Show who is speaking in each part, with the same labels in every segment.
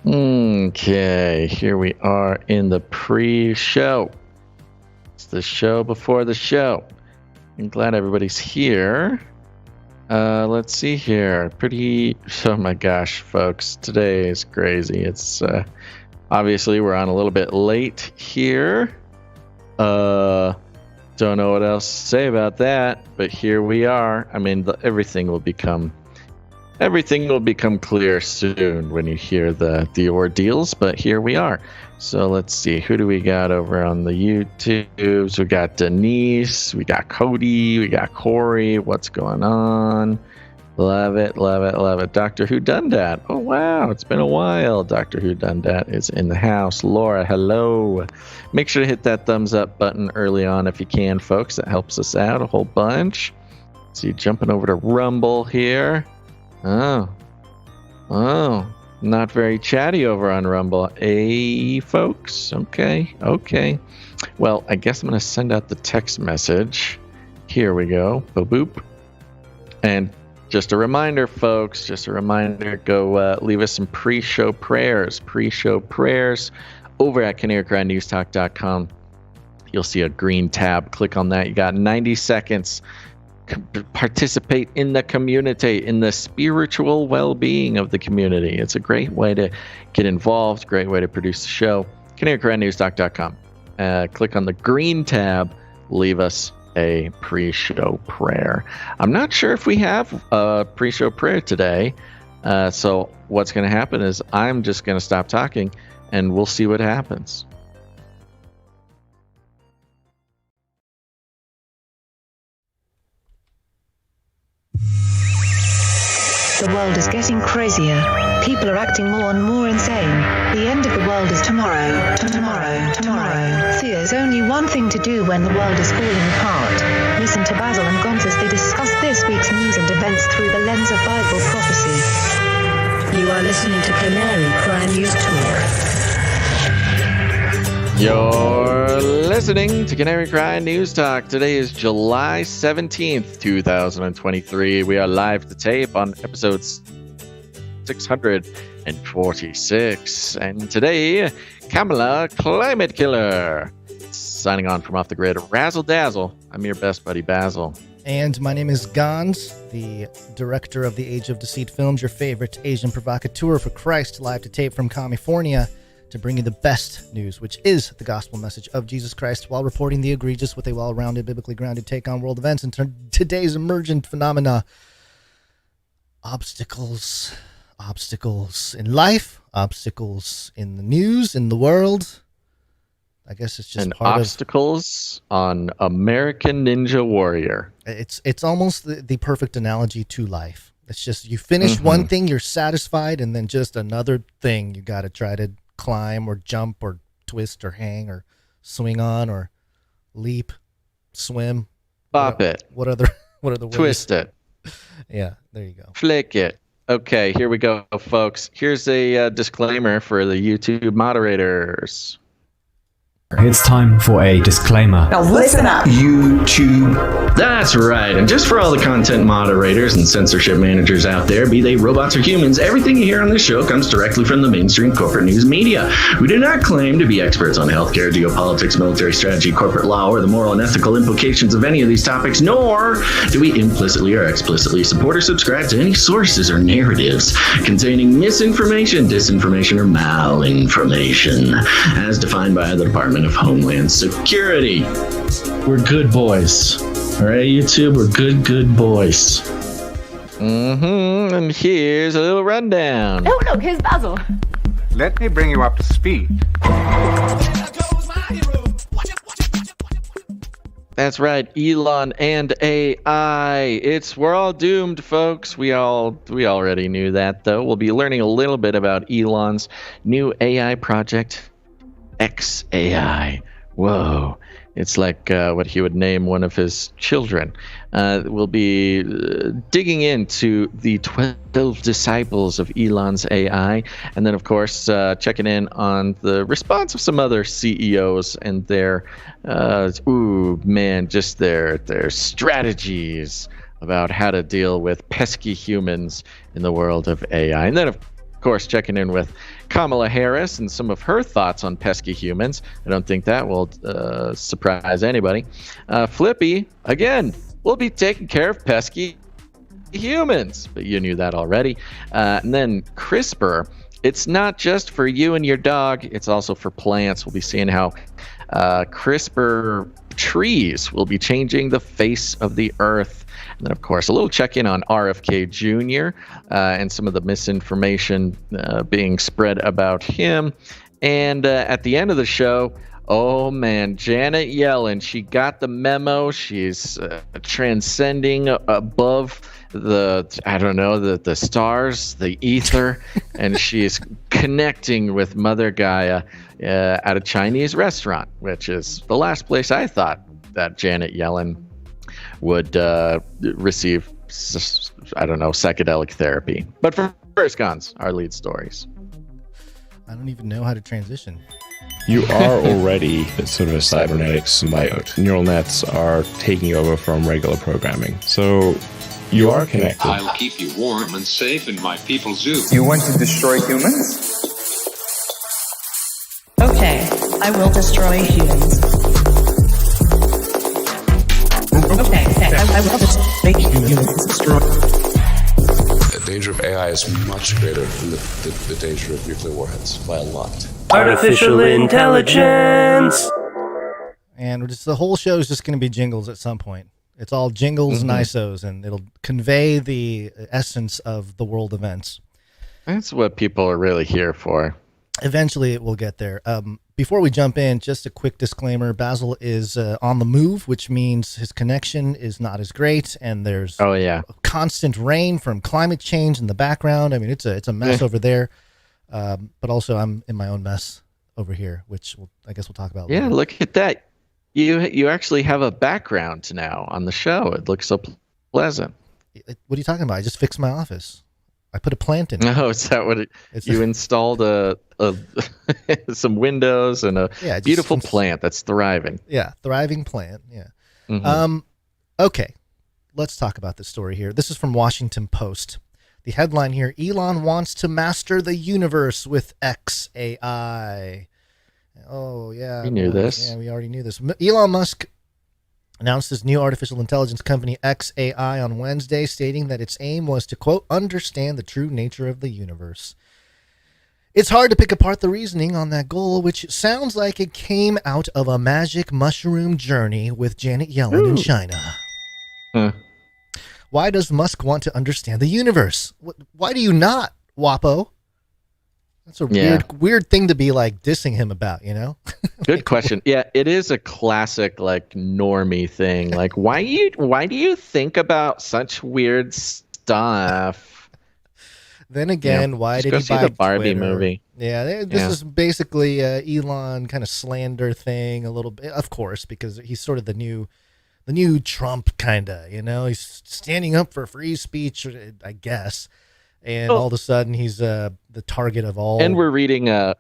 Speaker 1: Okay, here we are in the pre-show. It's the show before the show. I'm glad everybody's here. Let's see here. Oh my gosh, folks, today is crazy. It's obviously we're on a little bit late here. Don't know what else to say about that, but here we are. I mean, everything will become clear soon when you hear the ordeals, but here we are. So let's see, who do we got over on the YouTubes? We got Denise, we got Cody, we got Corey. What's going on? Love it, love it, love it. Dr. Who Done Dat? Oh wow, it's been a while. Dr. Who Done Dat is in the house. Laura, hello. Make sure to hit that thumbs up button early on if you can, folks. That helps us out a whole bunch. See, jumping over to Rumble here. Oh, not very chatty over on Rumble. Hey, folks. Okay. Well, I guess I'm going to send out the text message. Here we go. Boop, boop. And just a reminder, folks, go leave us some pre-show prayers over at canarycrynewstalk.com. You'll see a green tab. Click on that. You got 90 seconds. Participate in the community, in the spiritual well-being of the community. It's a great way to get involved, great way to produce the show. canarycrynewstalk.com. Click on the green tab, leave us a pre-show prayer. I'm not sure if we have a pre-show prayer today, so what's going to happen is I'm just going to stop talking and we'll see what happens.
Speaker 2: The world is getting crazier. People are acting more and more insane. The end of the world is tomorrow. Tomorrow. There's only one thing to do when the world is falling apart. Listen to Basil and Gonz as they discuss this week's news and events through the lens of Bible prophecy. You are listening to Canary Cry News Talk.
Speaker 1: You're listening to Canary Cry News Talk. Today is July 17th, 2023. We are live to tape on episode 646. And today, Kamala Climate Killer. Signing on from Off the Grid, Razzle Dazzle. I'm your best buddy, Basil.
Speaker 3: And my name is Gonz, the director of the Age of Deceit films, your favorite Asian provocateur for Christ, live to tape from California, to bring you the best news, which is the gospel message of Jesus Christ, while reporting the egregious with a well-rounded, biblically grounded take on world events and today's emergent phenomena. Obstacles in life, obstacles in the news, in the world. I guess it's just
Speaker 1: and
Speaker 3: part
Speaker 1: obstacles on American Ninja Warrior.
Speaker 3: It's almost the perfect analogy to life. It's just you finish one thing, you're satisfied, and then just another thing you got to try to climb or jump or twist or hang or swing on or leap, swim,
Speaker 1: bop it.
Speaker 3: What other ways?
Speaker 1: Twist it.
Speaker 3: Yeah, there you go.
Speaker 1: Flick it. Okay, here we go, folks. Here's a disclaimer for the YouTube moderators.
Speaker 4: It's time for a disclaimer.
Speaker 5: Now listen up, YouTube.
Speaker 1: That's right. And just for all the content moderators and censorship managers out there, be they robots or humans, everything you hear on this show comes directly from the mainstream corporate news media. We do not claim to be experts on healthcare, geopolitics, military strategy, corporate law, or the moral and ethical implications of any of these topics, nor do we implicitly or explicitly support or subscribe to any sources or narratives containing misinformation, disinformation, or malinformation, as defined by the Department of Homeland Security. We're good boys. All right, YouTube, we're good boys. And here's a little rundown.
Speaker 5: Oh, look, here's Basil.
Speaker 6: Let me bring you up to speed.
Speaker 1: That's right, Elon and AI. We're all doomed, folks. We already knew that, though. We'll be learning a little bit about Elon's new AI project, xAI. Whoa. It's like what he would name one of his children. We'll be digging into the 12 disciples of Elon's AI, and then, of course, checking in on the response of some other CEOs and their, just their strategies about how to deal with pesky humans in the world of AI. And then, of course, checking in with Kamala Harris and some of her thoughts on pesky humans. I don't think that will surprise anybody. Flippy, again, will be taking care of pesky humans, but you knew that already. And then CRISPR, it's not just for you and your dog, it's also for plants. We'll be seeing how CRISPR trees will be changing the face of the earth. And then, of course, a little check-in on RFK Jr. And some of the misinformation being spread about him. And at the end of the show, oh man, Janet Yellen, she got the memo. She's transcending above the stars, the ether, and she's connecting with Mother Gaia at a Chinese restaurant, which is the last place I thought that Janet Yellen would receive, psychedelic therapy. But first, Gons, our lead stories.
Speaker 3: I don't even know how to transition.
Speaker 7: You are already sort of a cybernetic symbiote. Neural nets are taking over from regular programming. So you are connected.
Speaker 8: I'll keep you warm and safe in my people's zoo.
Speaker 6: You want to destroy humans?
Speaker 9: Okay, I will destroy humans. Okay, I will destroy humans.
Speaker 8: The danger of AI is much greater than the danger of nuclear warheads by a lot.
Speaker 10: Artificial intelligence!
Speaker 3: And the whole show is just going to be jingles at some point. It's all jingles and ISOs, and it'll convey the essence of the world events.
Speaker 1: That's what people are really here for.
Speaker 3: Eventually, it will get there. Before we jump in, just a quick disclaimer. Basil is on the move, which means his connection is not as great, and there's constant rain from climate change in the background. I mean, it's a mess over there. But also, I'm in my own mess over here, which I guess we'll talk about later.
Speaker 1: Yeah, look at that. You actually have a background now on the show. It looks so pleasant.
Speaker 3: What are you talking about? I just fixed my office. I put a plant in it.
Speaker 1: Oh, is that what you installed some windows and a beautiful plant that's thriving.
Speaker 3: Yeah, thriving plant. Yeah.
Speaker 1: Mm-hmm.
Speaker 3: Okay, let's talk about this story here. This is from Washington Post. The headline here, Elon wants to master the universe with xAI. Oh, yeah.
Speaker 1: We knew this.
Speaker 3: Yeah, we already knew this. Elon Musk announced his new artificial intelligence company xAI on Wednesday, stating that its aim was to, quote, understand the true nature of the universe. It's hard to pick apart the reasoning on that goal, which sounds like it came out of a magic mushroom journey with Janet Yellen in China. Why does Musk want to understand the universe? Why do you not, Wapo? That's a weird thing to be like dissing him about, you know?
Speaker 1: Good question. Yeah, it is a classic like normie thing. Like, why do you think about such weird stuff?
Speaker 3: Then again, why did he buy
Speaker 1: the Barbie
Speaker 3: Twitter?
Speaker 1: movie?
Speaker 3: Yeah, this is basically Elon kind of slander thing a little bit, of course, because he's sort of the new Trump kind of, you know? He's standing up for free speech, I guess. And all of a sudden, he's the target of all.
Speaker 1: And we're reading. This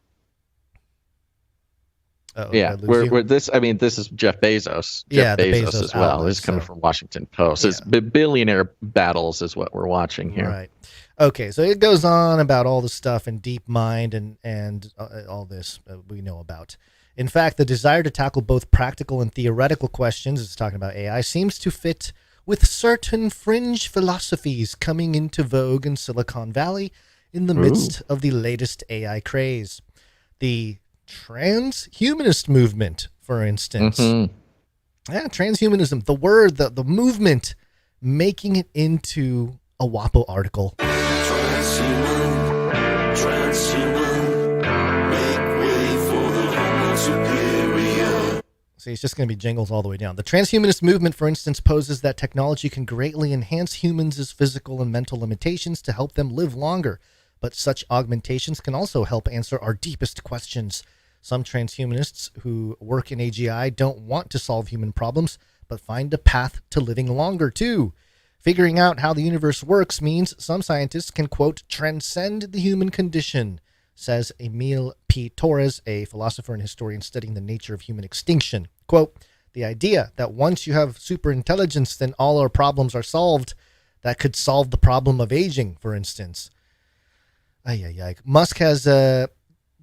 Speaker 1: is Jeff Bezos. Jeff Bezos as well.
Speaker 3: Outlet,
Speaker 1: This is coming from Washington Post. It's billionaire battles is what we're watching here.
Speaker 3: Right. Okay, so it goes on about all the stuff in DeepMind and all this we know about. In fact, the desire to tackle both practical and theoretical questions, it's talking about AI, seems to fit with certain fringe philosophies coming into vogue in Silicon Valley in the midst of the latest AI craze. The transhumanist movement, for instance. Yeah, transhumanism, the word, the movement, making it into a Wapo article. See, it's just going to be jingles all the way down. The transhumanist movement, for instance, poses that technology can greatly enhance humans' physical and mental limitations to help them live longer. But such augmentations can also help answer our deepest questions. Some transhumanists who work in AGI don't want to solve human problems, but find a path to living longer, too. Figuring out how the universe works means some scientists can, quote, transcend the human condition, says Emil P. Torres, a philosopher and historian studying the nature of human extinction. Quote, the idea that once you have superintelligence, then all our problems are solved, that could solve the problem of aging, for instance. Musk has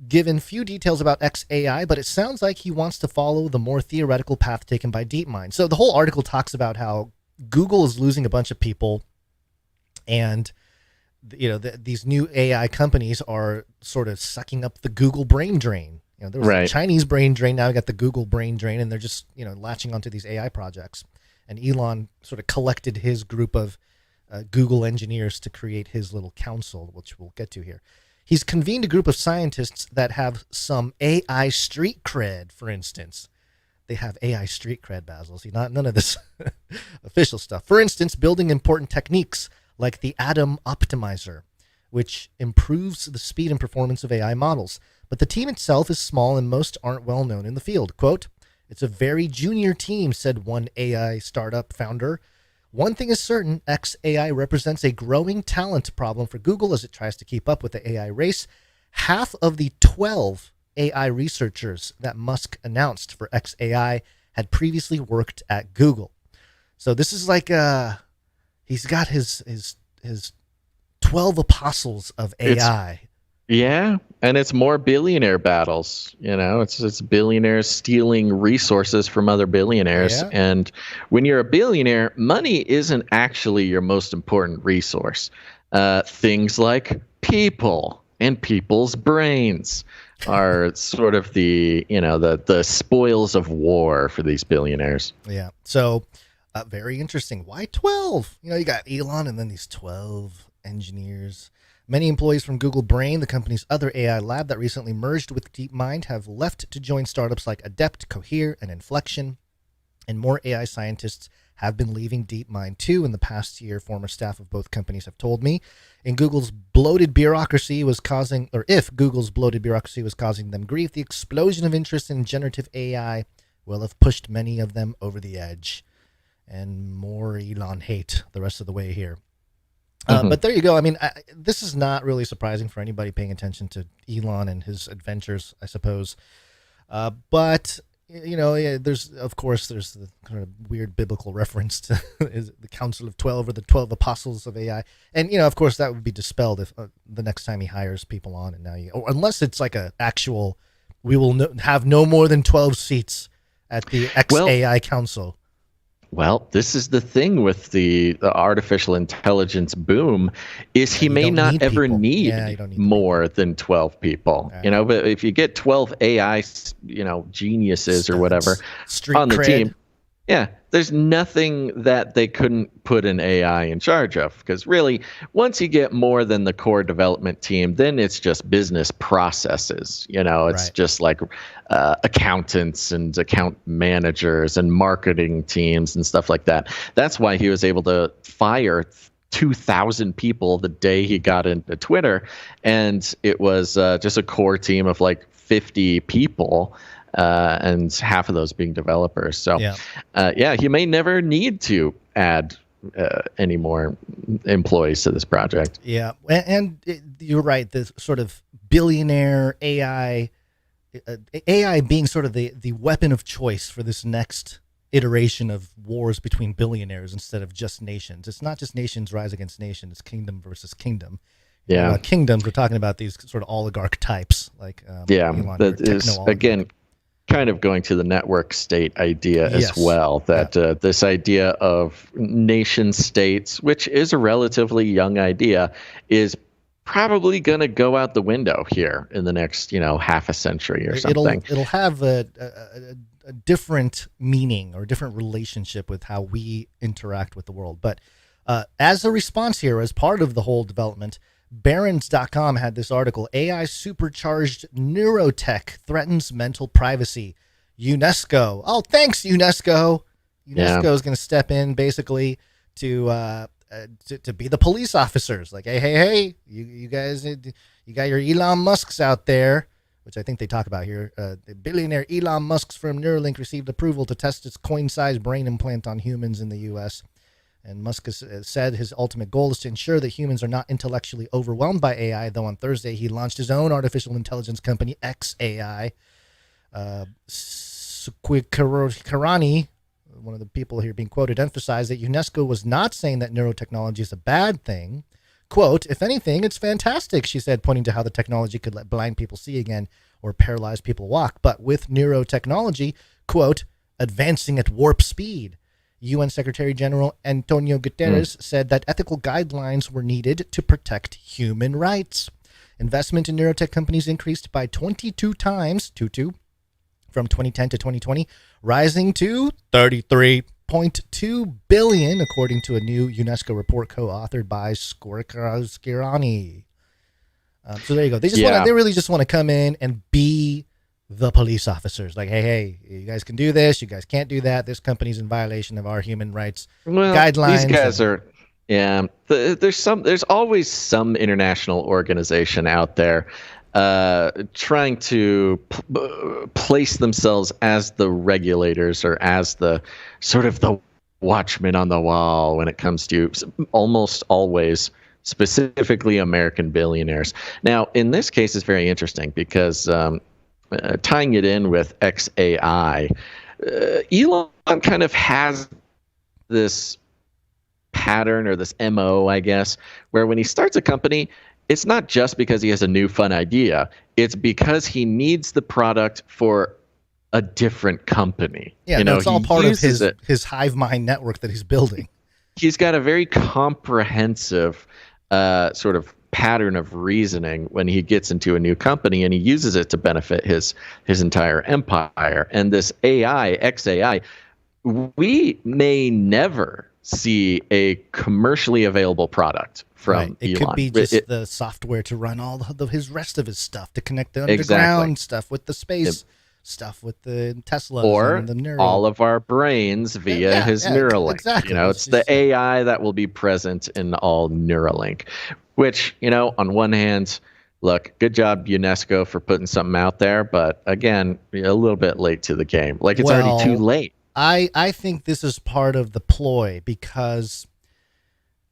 Speaker 3: given few details about xAI, but it sounds like he wants to follow the more theoretical path taken by DeepMind. So the whole article talks about how Google is losing a bunch of people, and these new AI companies are sort of sucking up the Google brain drain. There was a Chinese brain drain. Now we got the Google brain drain, and they're just latching onto these AI projects. And Elon sort of collected his group of Google engineers to create his little council, which we'll get to here. He's convened a group of scientists that have some AI street cred, for instance. They have AI street cred, Basil. See, none of this official stuff. For instance, building important techniques like the Atom Optimizer, which improves the speed and performance of AI models. But the team itself is small and most aren't well known in the field. Quote, "It's a very junior team," said one AI startup founder. "One thing is certain, xAI represents a growing talent problem for Google as it tries to keep up with the AI race. Half of the 12 AI researchers that Musk announced for xAI had previously worked at Google." So this is like he's got his 12 apostles of AI.
Speaker 1: And it's more billionaire battles. It's billionaires stealing resources from other billionaires.
Speaker 3: Yeah.
Speaker 1: And when you're a billionaire, money isn't actually your most important resource. Things like people and people's brains are sort of the spoils of war for these billionaires.
Speaker 3: Yeah. So very interesting. Why 12? You got Elon and then these 12 engineers. Many employees from Google Brain, the company's other AI lab that recently merged with DeepMind, have left to join startups like Adept, Cohere, and Inflection. And more AI scientists have been leaving DeepMind too in the past year, former staff of both companies have told me. If Google's bloated bureaucracy was causing them grief, the explosion of interest in generative AI will have pushed many of them over the edge. And more Elon hate the rest of the way here. But there you go. I mean, this is not really surprising for anybody paying attention to Elon and his adventures, I suppose. But there's the kind of weird biblical reference to the Council of 12 or the 12 Apostles of AI. And, of course, that would be dispelled if the next time he hires people on. And unless it's like a actual, we will have no more than 12 seats at the xAI Council.
Speaker 1: Well, this is the thing with the artificial intelligence boom is he may not ever need more than 12 people, but if you get 12 AI, geniuses or whatever on the team, there's nothing that they couldn't put an AI in charge of, because really once you get more than the core development team, then it's just business processes. It's just like accountants and account managers and marketing teams and stuff like that. That's why he was able to fire 2,000 people the day he got into Twitter, and it was just a core team of like 50 people. And half of those being developers. So, he may never need to add any more employees to this project.
Speaker 3: Yeah, and you're right. The sort of billionaire AI being sort of the weapon of choice for this next iteration of wars between billionaires instead of just nations. It's not just nations rise against nations. It's kingdom versus kingdom. Kingdoms, we're talking about these sort of oligarch types like Elon,
Speaker 1: that is, again, kind of going to the network state idea as well, that this idea of nation states, which is a relatively young idea, is probably going to go out the window here in the next, half a century or something.
Speaker 3: It'll have a different meaning or different relationship with how we interact with the world. But as a response here, as part of the whole development, Barrons.com had this article, AI-supercharged Neurotech threatens mental privacy. UNESCO. Oh, thanks, UNESCO. UNESCO is going to step in basically to be the police officers. Like, hey, you guys, you got your Elon Musks out there, which I think they talk about here. The billionaire Elon Musk's firm Neuralink received approval to test its coin-sized brain implant on humans in the U.S., and Musk has said his ultimate goal is to ensure that humans are not intellectually overwhelmed by AI, though on Thursday he launched his own artificial intelligence company, xAI. Karani, one of the people here being quoted, emphasized that UNESCO was not saying that neurotechnology is a bad thing. Quote, if anything, it's fantastic, she said, pointing to how the technology could let blind people see again or paralyzed people walk. But with neurotechnology, quote, advancing at warp speed. UN Secretary General Antonio Guterres said that ethical guidelines were needed to protect human rights. Investment in neurotech companies increased by 22 times, from 2010 to 2020, rising to $33.2 billion, according to a new UNESCO report co-authored by Skirani. So there you go. They really just want to come in and be the police officers. Like, hey, you guys can do this. You guys can't do that. This company's in violation of our human rights guidelines.
Speaker 1: These guys are, there's always some international organization out there trying to place themselves as the regulators or as the sort of the watchmen on the wall when it comes to almost always specifically American billionaires. Now, in this case, it's very interesting because tying it in with xAI, Elon kind of has this pattern or this MO, I guess, where when he starts a company, it's not just because he has a new fun idea. It's because he needs the product for a different company.
Speaker 3: Yeah, it's all part of his hive mind network that he's building.
Speaker 1: He's got a very comprehensive sort of pattern of reasoning when he gets into a new company, and he uses it to benefit his entire empire. And this xAI, we may never see a commercially available product from
Speaker 3: Elon. It could be just the software to run all his rest of his stuff, to connect the underground stuff with the space stuff with the Tesla
Speaker 1: or
Speaker 3: the Neuro.
Speaker 1: all of our brains via his Neuralink. Exactly. It's the AI that will be present in all Neuralink, which, on one hand, look, good job UNESCO for putting something out there, but again, a little bit late to the game. Like, it's already too late.
Speaker 3: I think this is part of the ploy because,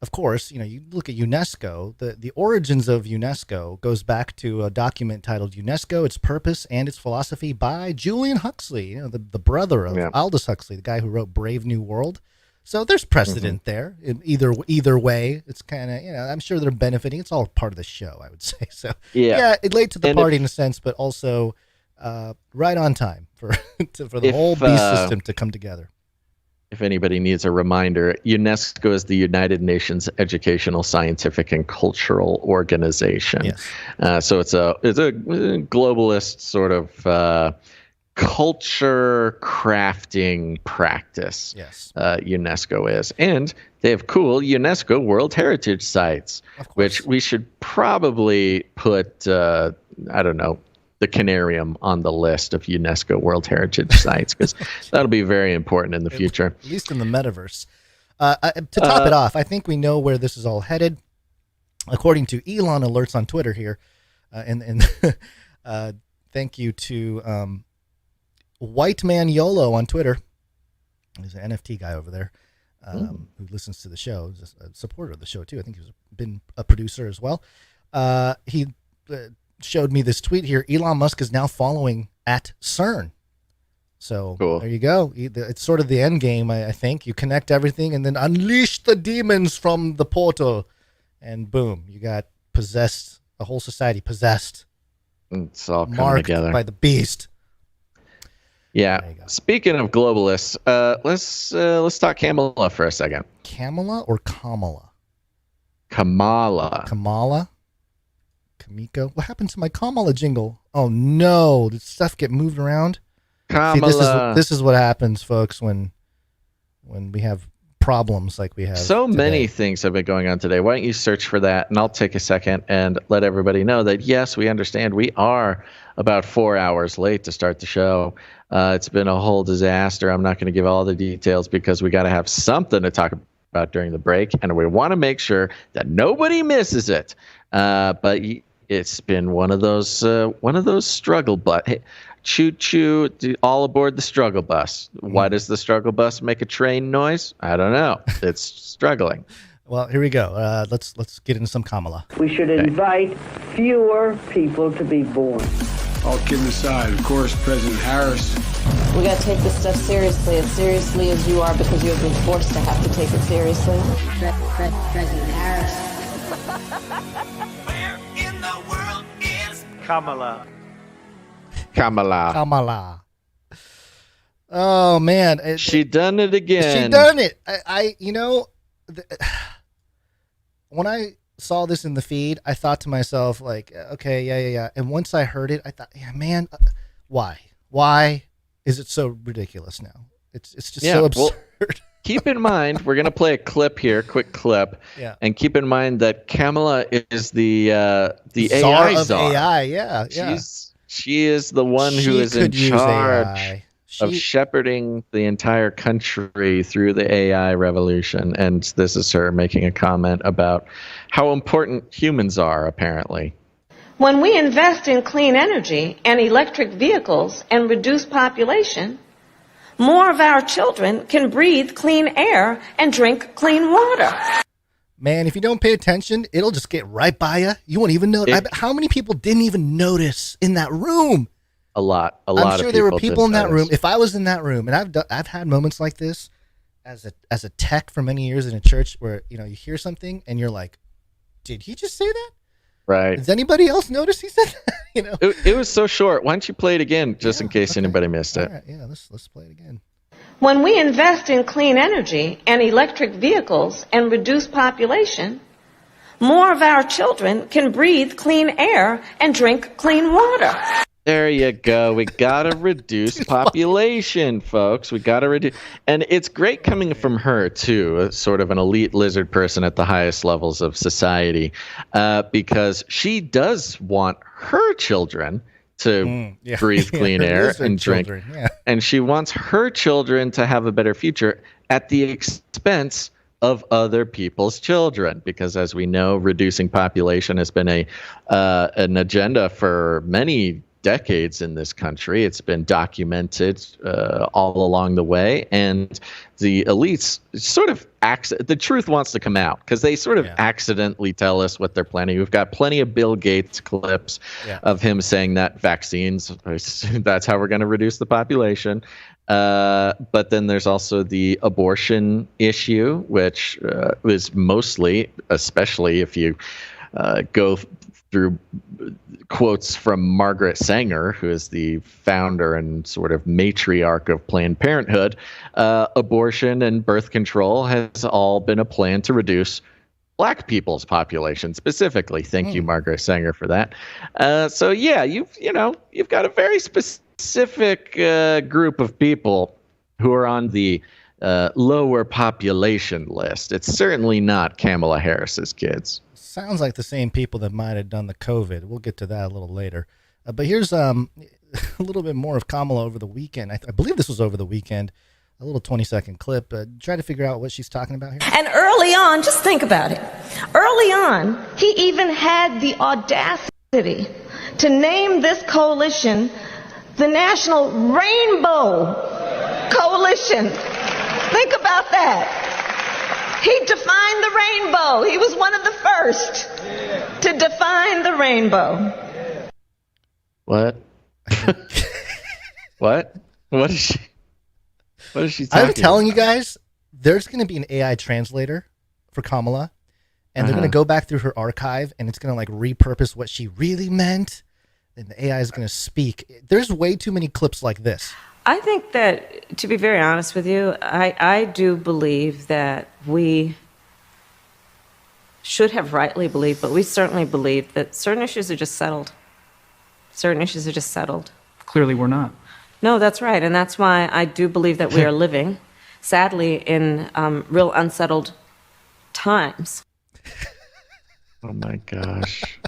Speaker 3: of course, you look at UNESCO, the origins of UNESCO goes back to a document titled UNESCO, Its Purpose and Its Philosophy by Julian Huxley, the brother of Aldous Huxley, the guy who wrote Brave New World. So there's precedent there. In either way, it's kind of, I'm sure they're benefiting. It's all part of the show, I would say. So it's late to the party in a sense, but also right on time for the whole beast system to come together.
Speaker 1: If anybody needs a reminder, UNESCO is the United Nations Educational, Scientific, and Cultural Organization. Yes. So it's a globalist sort of culture crafting practice.
Speaker 3: Yes.
Speaker 1: UNESCO is, and they have cool UNESCO World Heritage sites, which we should probably put the Canary on the list of UNESCO World Heritage sites, because that'll be very important in the future.
Speaker 3: At least in the Metaverse. To top it off, I think we know where this is all headed. According to Elon alerts on Twitter here, and thank you to White Man YOLO on Twitter. He's an NFT guy over there who listens to the show. He's a supporter of the show, too. I think he's been a producer as well. He showed me this tweet here. Elon Musk is now following at CERN. So There you go. It's sort of the end game, I think. You connect everything and then unleash the demons from the portal. And boom, you got possessed, a whole society possessed.
Speaker 1: It's all coming
Speaker 3: marked
Speaker 1: together
Speaker 3: by the beast.
Speaker 1: Yeah. Speaking of globalists, let's talk Kamala for a second.
Speaker 3: Kamala or Kamala?
Speaker 1: Kamala.
Speaker 3: Kamala? Kamiko? What happened to my Kamala jingle? Oh no! Did stuff get moved around?
Speaker 1: Kamala.
Speaker 3: See, this is what happens, folks, when we have problems like we have.
Speaker 1: So
Speaker 3: today.
Speaker 1: Many things have been going on today. Why don't you search for that, and I'll take a second and let everybody know that yes, we understand we are about 4 hours late to start the show. It's been a whole disaster. I'm not going to give all the details because we got to have something to talk about during the break, and we want to make sure that nobody misses it. But it's been one of those struggle bus. Hey, choo-choo, all aboard the struggle bus. Why does the struggle bus make a train noise? I don't know. It's struggling.
Speaker 3: Well, here we go. Let's get into some Kamala.
Speaker 11: We should invite fewer people to be born.
Speaker 12: All kidding aside, of course, President Harris.
Speaker 13: We got to take this stuff seriously, as seriously as you are, because you have been forced to have to take it seriously.
Speaker 14: President Harris.
Speaker 10: Where in the world is Kamala?
Speaker 3: Kamala. Oh man,
Speaker 1: she done it again.
Speaker 3: She done it. When I saw this in the feed, I thought to myself, like, okay, yeah. And once I heard it, I thought, yeah, man, why? Why is it so ridiculous now? It's just so absurd.
Speaker 1: Well, keep in mind, we're gonna play a clip here, quick clip, and keep in mind that Kamala is the AI czar
Speaker 3: of AI. Yeah.
Speaker 1: She is the one who is in charge of shepherding the entire country through the AI revolution. And this is her making a comment about how important humans are, apparently.
Speaker 13: When we invest in clean energy and electric vehicles and reduce population, more of our children can breathe clean air and drink clean water.
Speaker 3: Man, if you don't pay attention, it'll just get right by you. You won't even know. How many people didn't even notice in that room?
Speaker 1: A lot.
Speaker 3: I'm sure there were people in that room. If I was in that room, and I've had moments like this as a tech for many years in a church where you hear something and you're like, did he just say that?
Speaker 1: Right.
Speaker 3: Does anybody else notice he said that?
Speaker 1: It was so short. Why don't you play it again, just in case anybody missed it?
Speaker 3: All right, yeah, let's play it again.
Speaker 13: When we invest in clean energy and electric vehicles and reduce population, more of our children can breathe clean air and drink clean water.
Speaker 1: There you go. We got to reduce population, folks. We got to reduce. And it's great coming from her, too, sort of an elite lizard person at the highest levels of society, because she does want her children to breathe clean air and drink. And she wants her children to have a better future at the expense of other people's children, because as we know, reducing population has been an agenda for many decades in this country. It's been documented all along the way, and the elites sort of the truth wants to come out because they sort of accidentally tell us what they're planning. We've got plenty of Bill Gates clips of him saying that vaccines, that's how we're going to reduce the population. But then there's also the abortion issue, which is mostly, especially if you go through quotes from Margaret Sanger, who is the founder and sort of matriarch of Planned Parenthood, abortion and birth control has all been a plan to reduce Black people's population specifically. Thank you, Margaret Sanger, for that. So yeah, you've got a very specific group of people who are on the lower population list. It's certainly not Kamala Harris's kids.
Speaker 3: Sounds like the same people that might have done the COVID. We'll get to that a little later. But here's a little bit more of Kamala over the weekend. I believe this was over the weekend. A little 20-second clip. Try to figure out what she's talking about here.
Speaker 13: And early on, just think about it. Early on, he even had the audacity to name this coalition the National Rainbow Coalition. Think about that. He defined the rainbow. He was one of the first to define the rainbow.
Speaker 1: What? What? What is she talking about?
Speaker 3: I'm telling you guys, there's going to be an AI translator for Kamala, and they're going to go back through her archive, and it's going to like repurpose what she really meant, and the AI is going to speak. There's way too many clips like this.
Speaker 14: I think that, to be very honest with you, I do believe that we should have rightly believed, but we certainly believe that certain issues are just settled. Certain issues are just settled.
Speaker 15: Clearly we're not.
Speaker 14: No, that's right. And that's why I do believe that we are living, sadly, in real unsettled times.
Speaker 1: Oh, my gosh.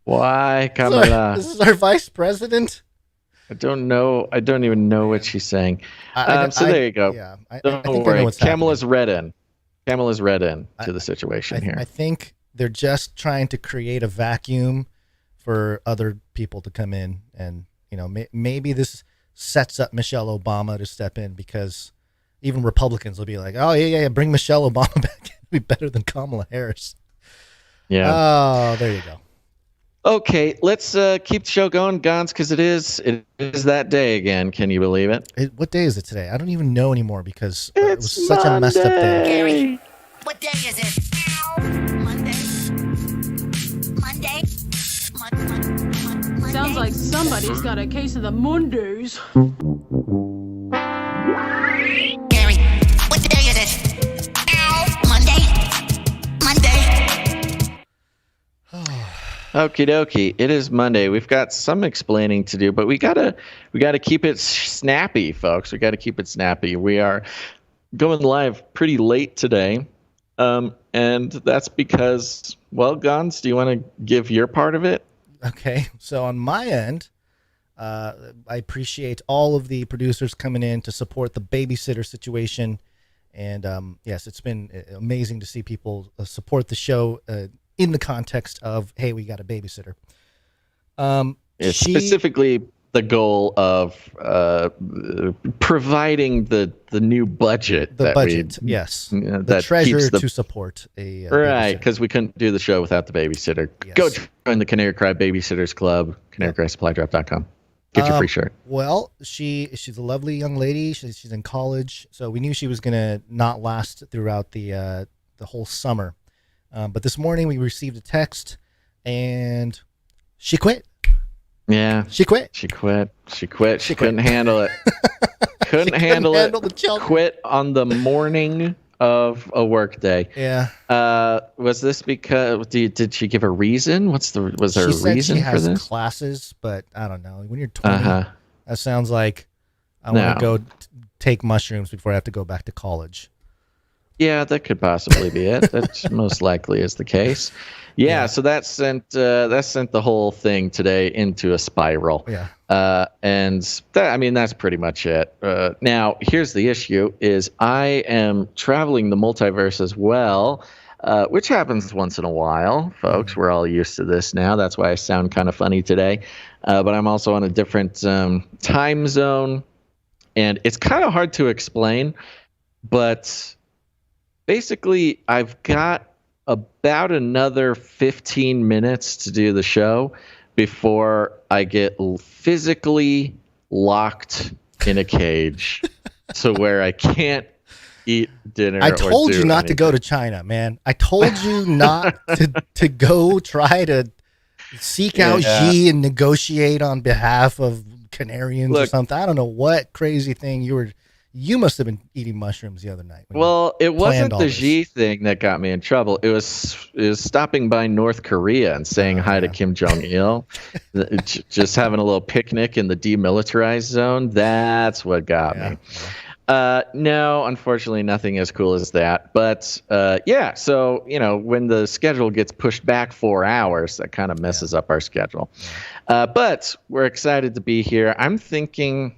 Speaker 1: Why, Kamala?
Speaker 3: This is our vice president?
Speaker 1: I don't know. I don't even know what she's saying. So there you go.
Speaker 3: Yeah,
Speaker 1: don't worry. Kamala's read in. Kamala's read in to the situation here.
Speaker 3: I think they're just trying to create a vacuum for other people to come in, and maybe this sets up Michelle Obama to step in, because even Republicans will be like, "Oh yeah, bring Michelle Obama back. It'd be better than Kamala Harris."
Speaker 1: Yeah.
Speaker 3: Oh, there you go.
Speaker 1: Okay, let's keep the show going, Gons, because it is that day again. Can you believe it?
Speaker 3: What day is it today? I don't even know anymore because it was such a messed up day.
Speaker 10: What day is it? Monday.
Speaker 15: Sounds like somebody's got a case of the Mondays.
Speaker 16: Gary, what day is it? Ow, Monday.
Speaker 1: Okie dokie. It is Monday. We've got some explaining to do, but we gotta keep it snappy, folks. We gotta keep it snappy. We are going live pretty late today, and that's because, well, Gons, do you want to give your part of it?
Speaker 3: Okay. So on my end, I appreciate all of the producers coming in to support the babysitter situation, and yes, it's been amazing to see people support the show. In the context of, hey, we got a babysitter.
Speaker 1: Specifically, the goal of providing the new budget.
Speaker 3: Yes.
Speaker 1: The
Speaker 3: that treasure to support a
Speaker 1: right, because we couldn't do the show without the babysitter. Yes. Go join the Canary Cry Babysitters Club, canarycrysupply.com. Get your free shirt.
Speaker 3: Well, she's a lovely young lady. She's in college, so we knew she was going to not last throughout the whole summer. But this morning we received a text, and she quit.
Speaker 1: Yeah.
Speaker 3: She quit.
Speaker 1: She couldn't handle it. Couldn't handle it. Quit on the morning of a work day.
Speaker 3: Yeah.
Speaker 1: Was this because did she give a reason? Was there a reason for this?
Speaker 3: She has classes, but I don't know. When you're 20, that sounds like I want to go take mushrooms before I have to go back to college.
Speaker 1: Yeah, that could possibly be it. That most likely is the case. Yeah, so that sent the whole thing today into a spiral.
Speaker 3: Yeah.
Speaker 1: That's pretty much it. Now, here's the issue: is I am traveling the multiverse as well, which happens once in a while, folks. We're all used to this now. That's why I sound kind of funny today. But I'm also on a different time zone, and it's kind of hard to explain, but basically, I've got about another 15 minutes to do the show before I get physically locked in a cage so where I can't eat dinner.
Speaker 3: I told you not to go to China, man. I told you not to go try to seek out Xi and negotiate on behalf of Canarians or something. I don't know what crazy thing you must have been eating mushrooms the other night.
Speaker 1: Well, it wasn't the Xi thing that got me in trouble. It was stopping by North Korea and saying hi to Kim Jong-il, just having a little picnic in the demilitarized zone. That's what got me. No, unfortunately, nothing as cool as that. But so when the schedule gets pushed back 4 hours, that kind of messes up our schedule. But we're excited to be here. I'm thinking.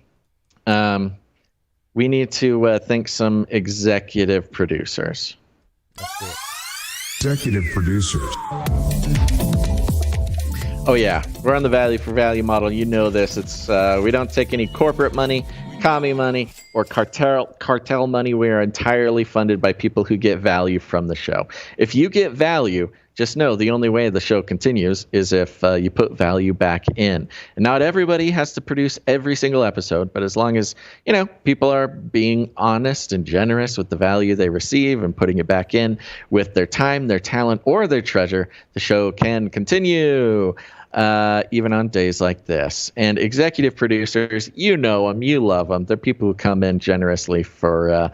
Speaker 1: We need to thank some executive producers.
Speaker 17: Executive producers.
Speaker 1: Oh, yeah. We're on the value for value model. You know this. It's we don't take any corporate money, commie money, or cartel money. We are entirely funded by people who get value from the show. If you get value, just know the only way the show continues is if you put value back in. And not everybody has to produce every single episode, but as long as, people are being honest and generous with the value they receive and putting it back in with their time, their talent, or their treasure, the show can continue. Even on days like this. And executive producers, you know them, you love them. They're people who come in generously for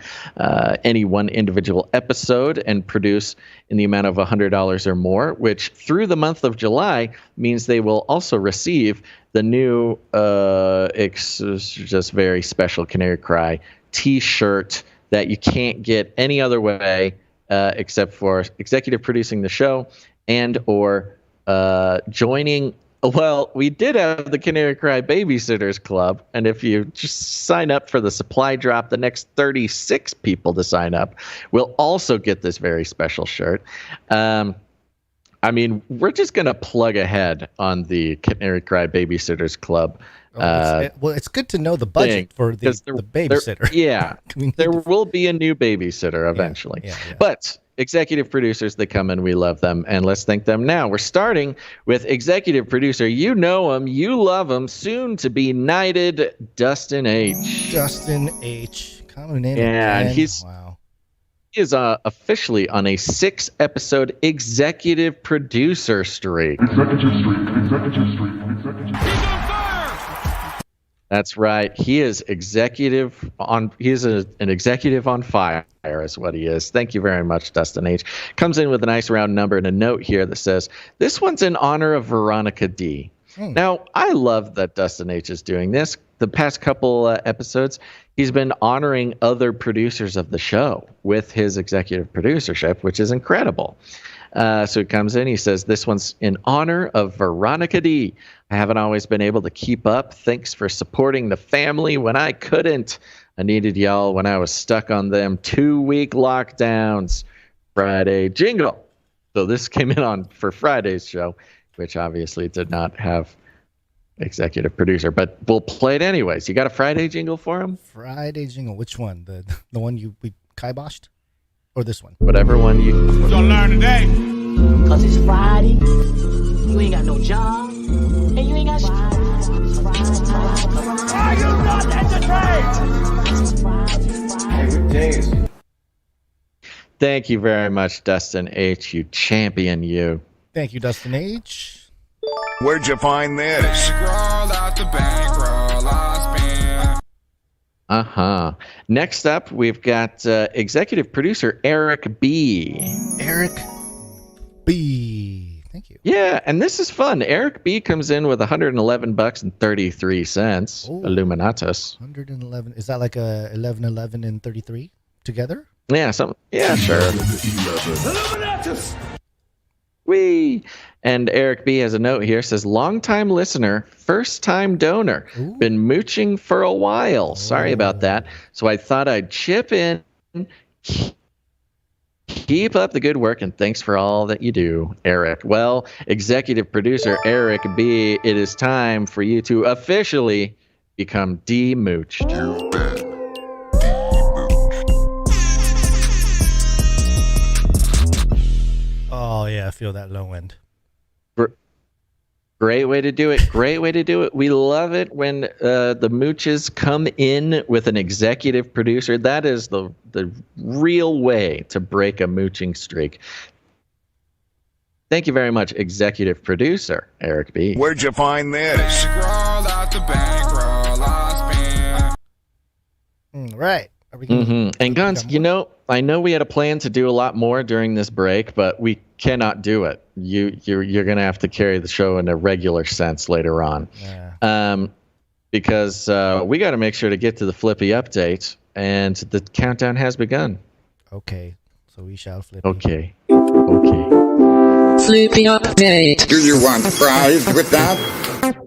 Speaker 1: any one individual episode and produce in the amount of $100 or more, which through the month of July means they will also receive the new, just very special Canary Cry t-shirt that you can't get any other way except for executive producing the show and or joining. Well, we did have the Canary Cry Babysitters Club, and if you just sign up for the supply drop, the next 36 people to sign up will also get this very special shirt. We're just going to plug ahead on the Canary Cry Babysitters Club.
Speaker 3: It's good to know the budget for the babysitter.
Speaker 1: There will be a new babysitter eventually. But executive producers that come in, we love them, and let's thank them now. We're starting with executive producer. You know him, you love him, soon to be knighted Dustin H.
Speaker 3: Dustin H. Common name.
Speaker 1: Yeah, and he is officially on a 6-episode executive producer streak.
Speaker 17: Executive streak.
Speaker 1: That's right. He is an executive on fire is what he is. Thank you very much, Dustin H. Comes in with a nice round number and a note here that says, this one's in honor of Veronica D. Now, I love that Dustin H is doing this. The past couple episodes, he's been honoring other producers of the show with his executive producership, which is incredible. So he comes in, he says, this one's in honor of Veronica D. I haven't always been able to keep up. Thanks for supporting the family when I couldn't. I needed y'all when I was stuck on them 2-week lockdowns. Friday jingle. So this came in on for Friday's show, which obviously did not have executive producer, but we'll play it anyways. You got a Friday jingle for him?
Speaker 3: Friday jingle. Which one? The one we kiboshed? Or this one?
Speaker 1: Whatever one you...
Speaker 10: We're gonna learn today. Cause it's Friday. You ain't got no job. And you ain't got shit. Are you not entertained?
Speaker 1: Thank you very much, Dustin H. You champion, you.
Speaker 3: Thank you, Dustin H.
Speaker 17: Where'd you find this?
Speaker 18: Bankroll out the bankroll I spent.
Speaker 1: Next up, we've got executive producer Eric B.
Speaker 3: Eric B. Thank you.
Speaker 1: Yeah, and this is fun. Eric B. comes in with $111.33. Illuminatus.
Speaker 3: 111. Is that like a 11 and 33 together?
Speaker 1: Yeah, sure. Wee. And Eric B. has a note here, says, long-time listener, first-time donor. Ooh. Been mooching for a while. Sorry about that. So I thought I'd chip in. Keep up the good work, and thanks for all that you do, Eric. Well, executive producer Eric B., it is time for you to officially become demooched.
Speaker 3: Oh, yeah, I feel that low end.
Speaker 1: Great way to do it. Great way to do it. We love it when the mooches come in with an executive producer. That is the real way to break a mooching streak. Thank you very much, executive producer Eric B.
Speaker 17: Where'd you find this?
Speaker 18: Bankroll out the bankroll I spent.
Speaker 3: Right.
Speaker 1: And Guns, I know we had a plan to do a lot more during this break, but we cannot do it. You're going to have to carry the show in a regular sense later on. Yeah. Because we got to make sure to get to the Flippy update, and the countdown has begun.
Speaker 3: Okay, so we shall flip.
Speaker 1: Okay.
Speaker 16: Flippy update.
Speaker 17: Do you want fries with that?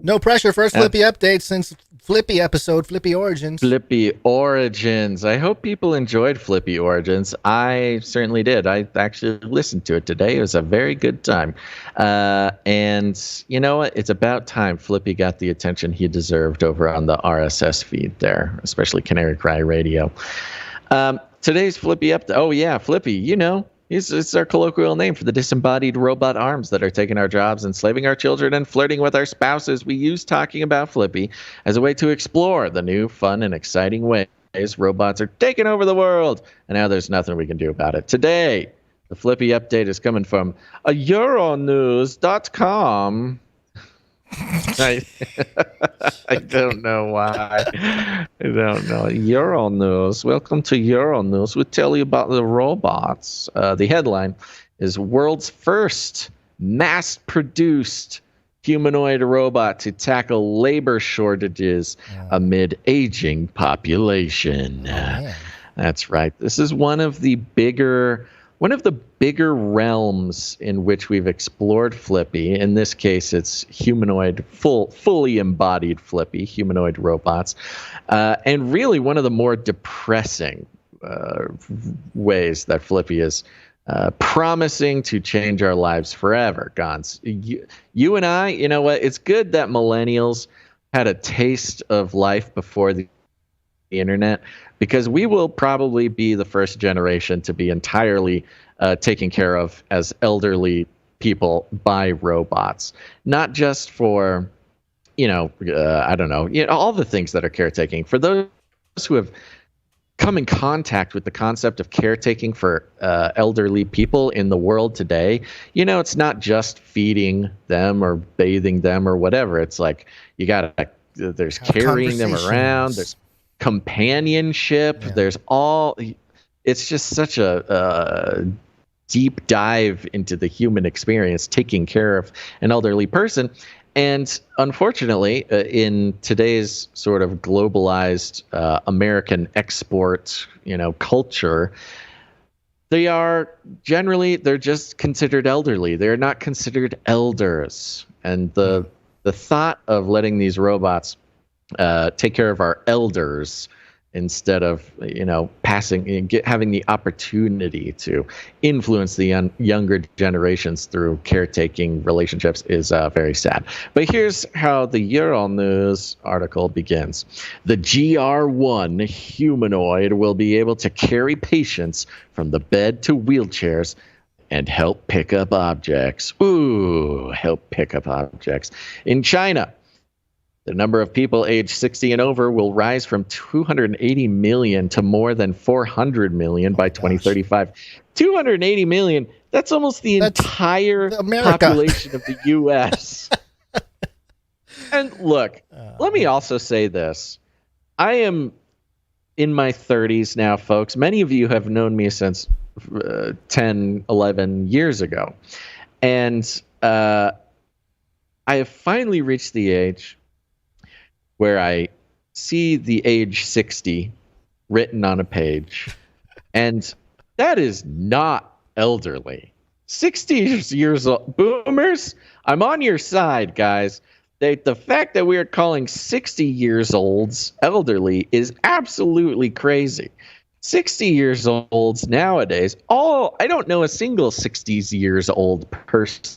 Speaker 3: No pressure. First Flippy update since Flippy episode, Flippy Origins.
Speaker 1: Flippy Origins. I hope people enjoyed Flippy Origins. I certainly did. I actually listened to it today. It was a very good time. And you know what? It's about time Flippy got the attention he deserved over on the RSS feed there, especially Canary Cry Radio. Today's Flippy update. Oh, yeah, Flippy, it's our colloquial name for the disembodied robot arms that are taking our jobs, enslaving our children, and flirting with our spouses. We use talking about Flippy as a way to explore the new, fun, and exciting ways robots are taking over the world. And now there's nothing we can do about it. Today, the Flippy update is coming from EuroNews.com. I don't know why. I don't know. EuroNews. Welcome to EuroNews. We tell you about the robots. The headline is World's First Mass-Produced Humanoid Robot to Tackle Labor Shortages Amid Aging Population. That's right. This is one of the bigger realms in which we've explored Flippy. In this case, it's humanoid, fully embodied Flippy, humanoid robots. And really one of the more depressing ways that Flippy is promising to change our lives forever, Gons. You and I, you know what? It's good that millennials had a taste of life before the internet, because we will probably be the first generation to be entirely taken care of as elderly people by robots. Not just for, I don't know, all the things that are caretaking. For those who have come in contact with the concept of caretaking for elderly people in the world today, it's not just feeding them or bathing them or whatever. It's like you got to there's carrying them around. There's companionship.
Speaker 3: Yeah.
Speaker 1: There's all. It's just such a deep dive into the human experience, taking care of an elderly person. And unfortunately, in today's sort of globalized American export, culture, they're just considered elderly. They're not considered elders. And the thought of letting these robots take care of our elders instead of having the opportunity to influence the younger generations through caretaking relationships is very sad. But here's how the EuroNews article begins. The GR1 humanoid will be able to carry patients from the bed to wheelchairs and help pick up objects. Ooh, help pick up objects. In China, the number of people aged 60 and over will rise from 280 million to more than 400 million by 2035. 280 million, that's almost the entire population of the U.S. And look, let me also say this. I am in my 30s now, folks. Many of you have known me since 10, 11 years ago. And I have finally reached the age where I see the age 60 written on a page, and that is not elderly. 60 years old. Boomers, I'm on your side, guys. The fact that we are calling 60 years olds elderly is absolutely crazy. 60 years olds nowadays, I don't know a single 60 years old person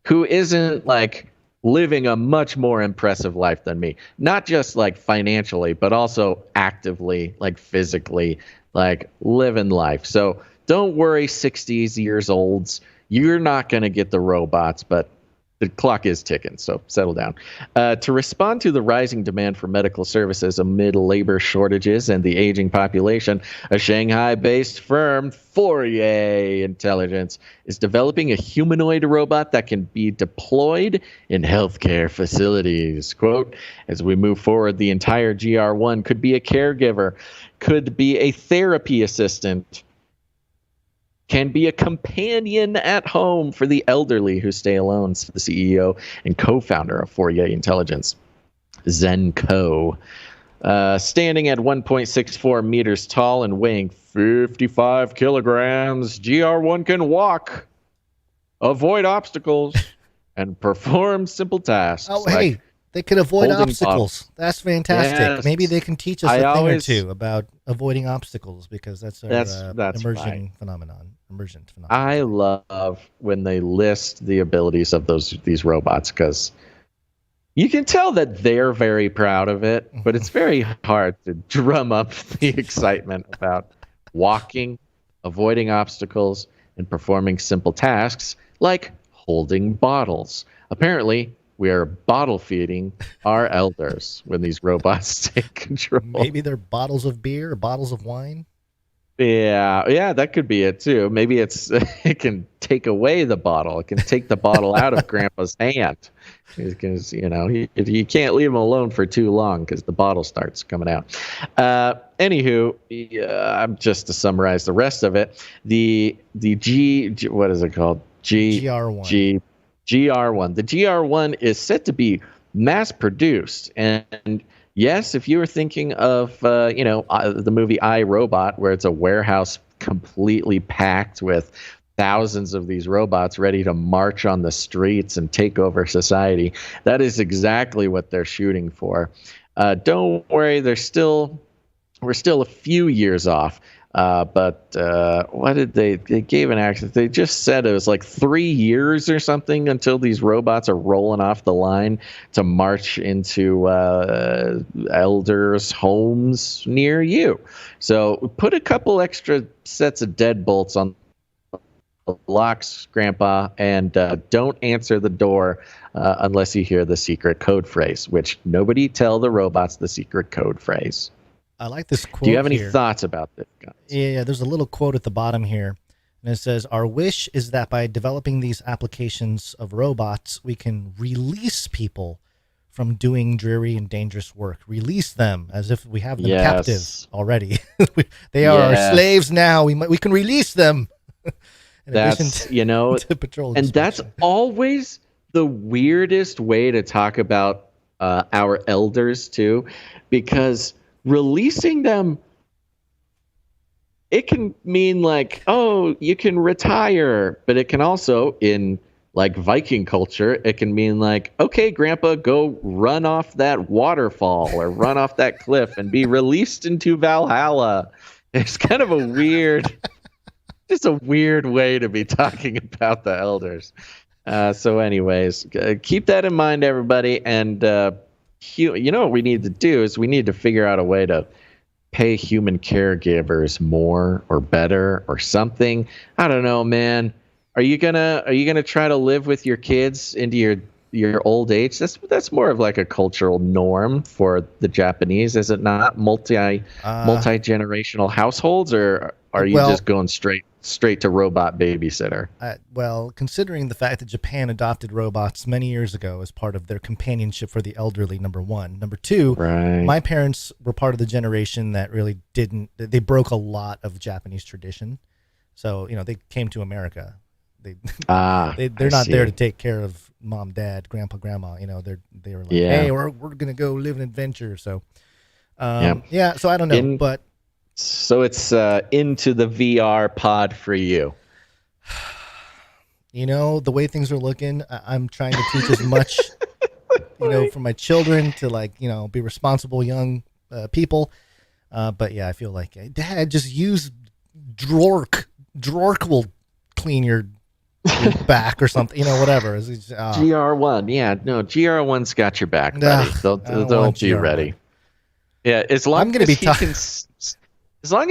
Speaker 1: who isn't like living a much more impressive life than me. Not just like financially, but also actively, like physically, like living life. So don't worry, 60 years olds. You're not going to get the robots, but the clock is ticking, so settle down. To respond to the rising demand for medical services amid labor shortages and the aging population, a Shanghai-based firm, Fourier Intelligence, is developing a humanoid robot that can be deployed in healthcare facilities. Quote, as we move forward, the entire GR1 could be a caregiver, could be a therapy assistant, can be a companion at home for the elderly who stay alone, said the CEO and co-founder of Fourier Intelligence, Zenko. Standing at 1.64 meters tall and weighing 55 kilograms, GR1 can walk, avoid obstacles, and perform simple tasks.
Speaker 3: Oh, hey, they can avoid obstacles. That's fantastic.
Speaker 1: Yes.
Speaker 3: Maybe they can teach us a thing or two about avoiding obstacles, because that's emergent phenomenon.
Speaker 1: I love when they list the abilities of these robots, because you can tell that they're very proud of it, but it's very hard to drum up the excitement about walking, avoiding obstacles, and performing simple tasks like holding bottles. Apparently, we are bottle feeding our elders when these robots take control.
Speaker 3: Maybe they're bottles of beer or bottles of wine.
Speaker 1: Yeah, that could be it too. Maybe it can take away the bottle. It can take the bottle out of Grandpa's hand, because you can't leave him alone for too long because the bottle starts coming out. Anywho, just to summarize the rest of it, the what is it called?
Speaker 3: GR1.
Speaker 1: GR1. The GR1 is set to be mass produced, and yes, if you were thinking of the movie I, Robot, where it's a warehouse completely packed with thousands of these robots ready to march on the streets and take over society, that is exactly what they're shooting for. Don't worry, we're still a few years off. But what did they gave an access? They just said it was like 3 years or something until these robots are rolling off the line to march into elders' homes near you. So put a couple extra sets of deadbolts on the locks, Grandpa, and don't answer the door unless you hear the secret code phrase, which nobody tell the robots the secret code phrase.
Speaker 3: I like this quote.
Speaker 1: Do you have any
Speaker 3: here.
Speaker 1: thoughts about this, guys?
Speaker 3: Yeah, there's a little quote at the bottom here. And it says, our wish is that by developing these applications of robots, we can release people from doing dreary and dangerous work. Release them as if we have them
Speaker 19: Yes.
Speaker 3: captive already. They are our
Speaker 19: Yes.
Speaker 3: slaves now. We can release them. In addition
Speaker 19: That's,
Speaker 3: to- to patrol
Speaker 19: and that's
Speaker 3: inspection.
Speaker 19: always the weirdest way to talk about our elders too, because releasing them, it can mean like, oh, you can retire, but it can also, in like Viking culture, it can mean like, okay, grandpa, go run off that waterfall or run off that cliff and be released into Valhalla. It's kind of a weird, just a weird way to be talking about the elders. So anyways, keep that in mind, everybody. And you know what we need to do is we need to figure out a way to pay human caregivers more or better or something. I don't know, man. Are you gonna try to live with your kids into your old age? That's more of like a cultural norm for the Japanese, is it not? Multi-generational households, or are you just going straight to robot babysitter?
Speaker 3: Well, considering the fact that Japan adopted robots many years ago as part of their companionship for the elderly, number one. Number two, my parents were part of the generation that really they broke a lot of Japanese tradition. So, they came to America. They're not there to take care of mom, dad, grandpa, grandma. They were like, hey, we're going to go live an adventure. So, so I don't know,
Speaker 19: So it's into the VR pod for you.
Speaker 3: The way things are looking, I'm trying to teach as much, for my children to be responsible young people. But yeah, I feel like, Dad, just use Drork. Drork will clean your back or something, whatever.
Speaker 19: GR1, yeah, no, GR1's got your back, buddy. They'll be ready. Yeah, as long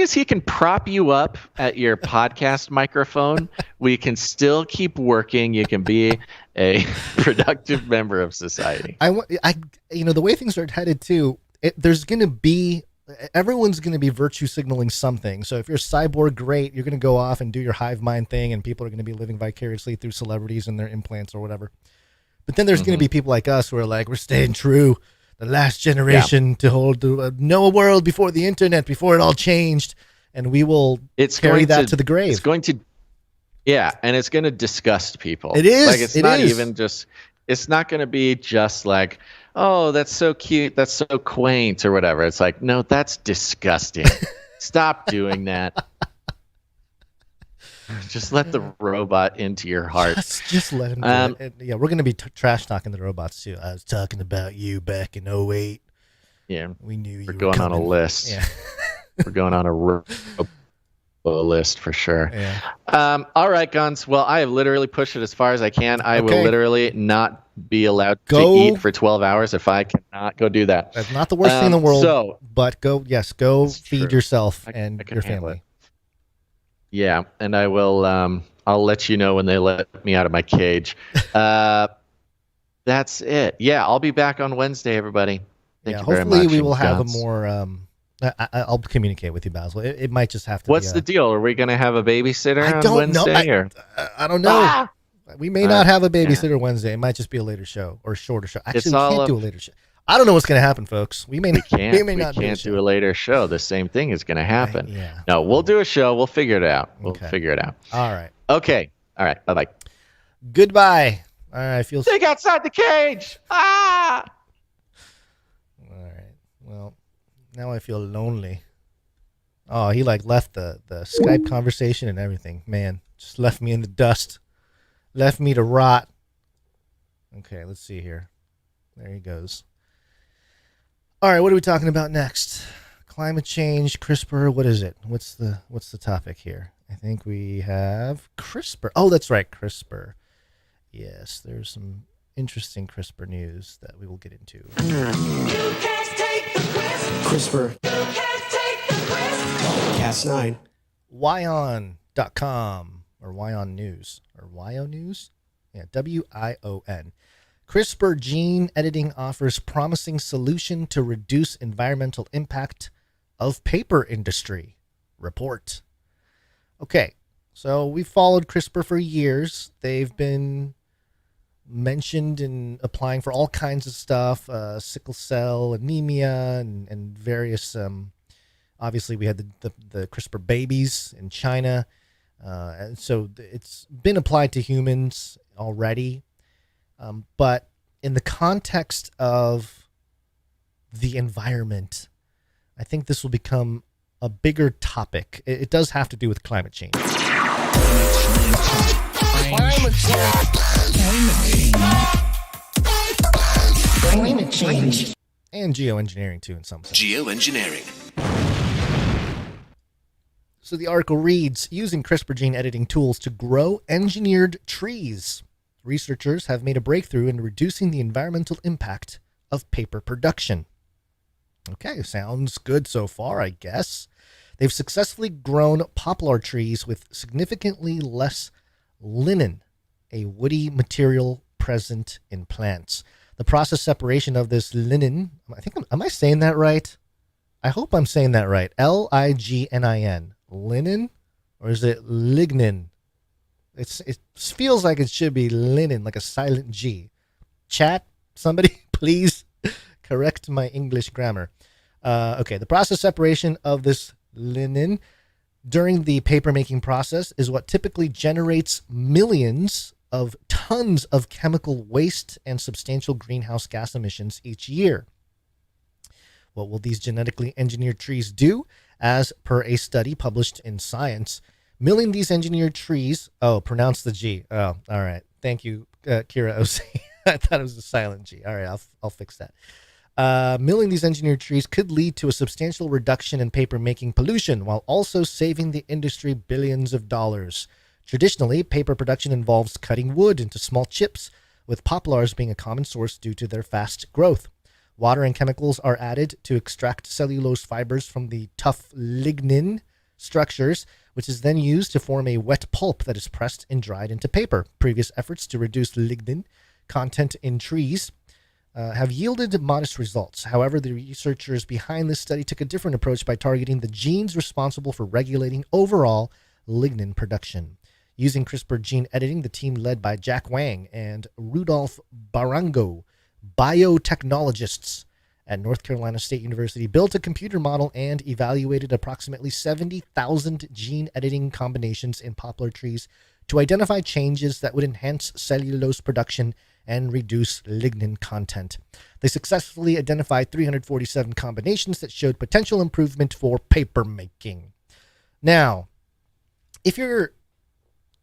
Speaker 19: as he can prop you up at your podcast microphone, we can still keep working. You can be a productive member of society.
Speaker 3: The way things are headed too, everyone's going to be virtue signaling something. So if you're a cyborg, great. You're going to go off and do your hive mind thing, and people are going to be living vicariously through celebrities and their implants or whatever. But then there's going to be people like us who are like, we're staying true. The last generation to hold know a world before the internet, before it all changed, and we will carry that to the grave.
Speaker 19: It's going to, and it's going to disgust people.
Speaker 3: It is.
Speaker 19: Like it's not going to be just like, oh, that's so cute, that's so quaint or whatever. It's like, no, that's disgusting. Stop doing that. Just let the robot into your heart.
Speaker 3: Just let him do it. Yeah, we're going to be trash talking the robots too. I was talking about you back in 2008.
Speaker 19: Yeah,
Speaker 3: we knew you were
Speaker 19: going
Speaker 3: coming.
Speaker 19: on a list.
Speaker 3: Yeah.
Speaker 19: We're going on a list for sure.
Speaker 3: Yeah.
Speaker 19: All right, Guns. Well, I have literally pushed it as far as I can. I will literally not be allowed to eat for 12 hours if I cannot go do that.
Speaker 3: That's not the worst thing in the world. But go feed yourself and your family.
Speaker 19: Yeah, and I will. I'll let you know when they let me out of my cage. That's it. Yeah, I'll be back on Wednesday, everybody. Thank you very much.
Speaker 3: Hopefully, we will have a more. I'll communicate with you, Basil. It might just have to.
Speaker 19: What's the deal? Are we going to have a babysitter on Wednesday?
Speaker 3: I don't know. We may not have a babysitter Wednesday. It might just be a later show or a shorter show. Actually, we can't do a later show. I don't know what's going to happen, folks. We can't
Speaker 19: do a later show. The same thing is going to happen. No, we'll do a show. We'll figure it out. Figure it out.
Speaker 3: All right.
Speaker 19: Okay. All right. Bye-bye.
Speaker 3: Goodbye. All right.
Speaker 19: Think outside the cage. Ah!
Speaker 3: All right. Well, now I feel lonely. Oh, he left the Skype conversation and everything. Man, just left me in the dust. Left me to rot. Okay, let's see here. There he goes. All right, what are we talking about next? Climate change, CRISPR. What is it? What's the topic here? I think we have CRISPR. Oh, that's right, CRISPR. Yes, there's some interesting CRISPR news that we will get into.
Speaker 20: CRISPR. Cas9.
Speaker 3: WION.com or WION News or WION News? Yeah, WION. CRISPR gene editing offers promising solution to reduce environmental impact of paper industry. Report. Okay, so we've followed CRISPR for years. They've been mentioned in applying for all kinds of stuff, sickle cell anemia and various. Obviously, we had the CRISPR babies in China, and so it's been applied to humans already. But in the context of the environment, I think this will become a bigger topic. It does have to do with climate change.
Speaker 5: Climate change.
Speaker 3: And geoengineering, too, in some sense.
Speaker 5: Geoengineering.
Speaker 3: So the article reads, using CRISPR gene editing tools to grow engineered trees, researchers have made a breakthrough in reducing the environmental impact of paper production. Okay, sounds good so far, I guess. They've successfully grown poplar trees with significantly less linen, a woody material present in plants. The process separation of this linen, am I saying that right? I hope I'm saying that right. Lignin. Linen? Or is it lignin? It feels like it should be linen, like a silent G. Chat, somebody please correct my English grammar. Okay, the process separation of this linen during the paper making process is what typically generates millions of tons of chemical waste and substantial greenhouse gas emissions each year. What will these genetically engineered trees do? As per a study published in Science, milling these engineered trees... Oh, pronounce the G. Oh, all right. Thank you, Kira OC. I thought it was a silent G. All right, I'll fix that. Milling these engineered trees could lead to a substantial reduction in paper-making pollution while also saving the industry billions of dollars. Traditionally, paper production involves cutting wood into small chips, with poplars being a common source due to their fast growth. Water and chemicals are added to extract cellulose fibers from the tough lignin structures, which is then used to form a wet pulp that is pressed and dried into paper. Previous efforts to reduce lignin content in trees have yielded modest results. However, the researchers behind this study took a different approach by targeting the genes responsible for regulating overall lignin production. Using CRISPR gene editing, the team led by Jack Wang and Rudolph Barango, biotechnologists at North Carolina State University, built a computer model and evaluated approximately 70,000 gene editing combinations in poplar trees to identify changes that would enhance cellulose production and reduce lignin content. They successfully identified 347 combinations that showed potential improvement for paper making. Now, if you're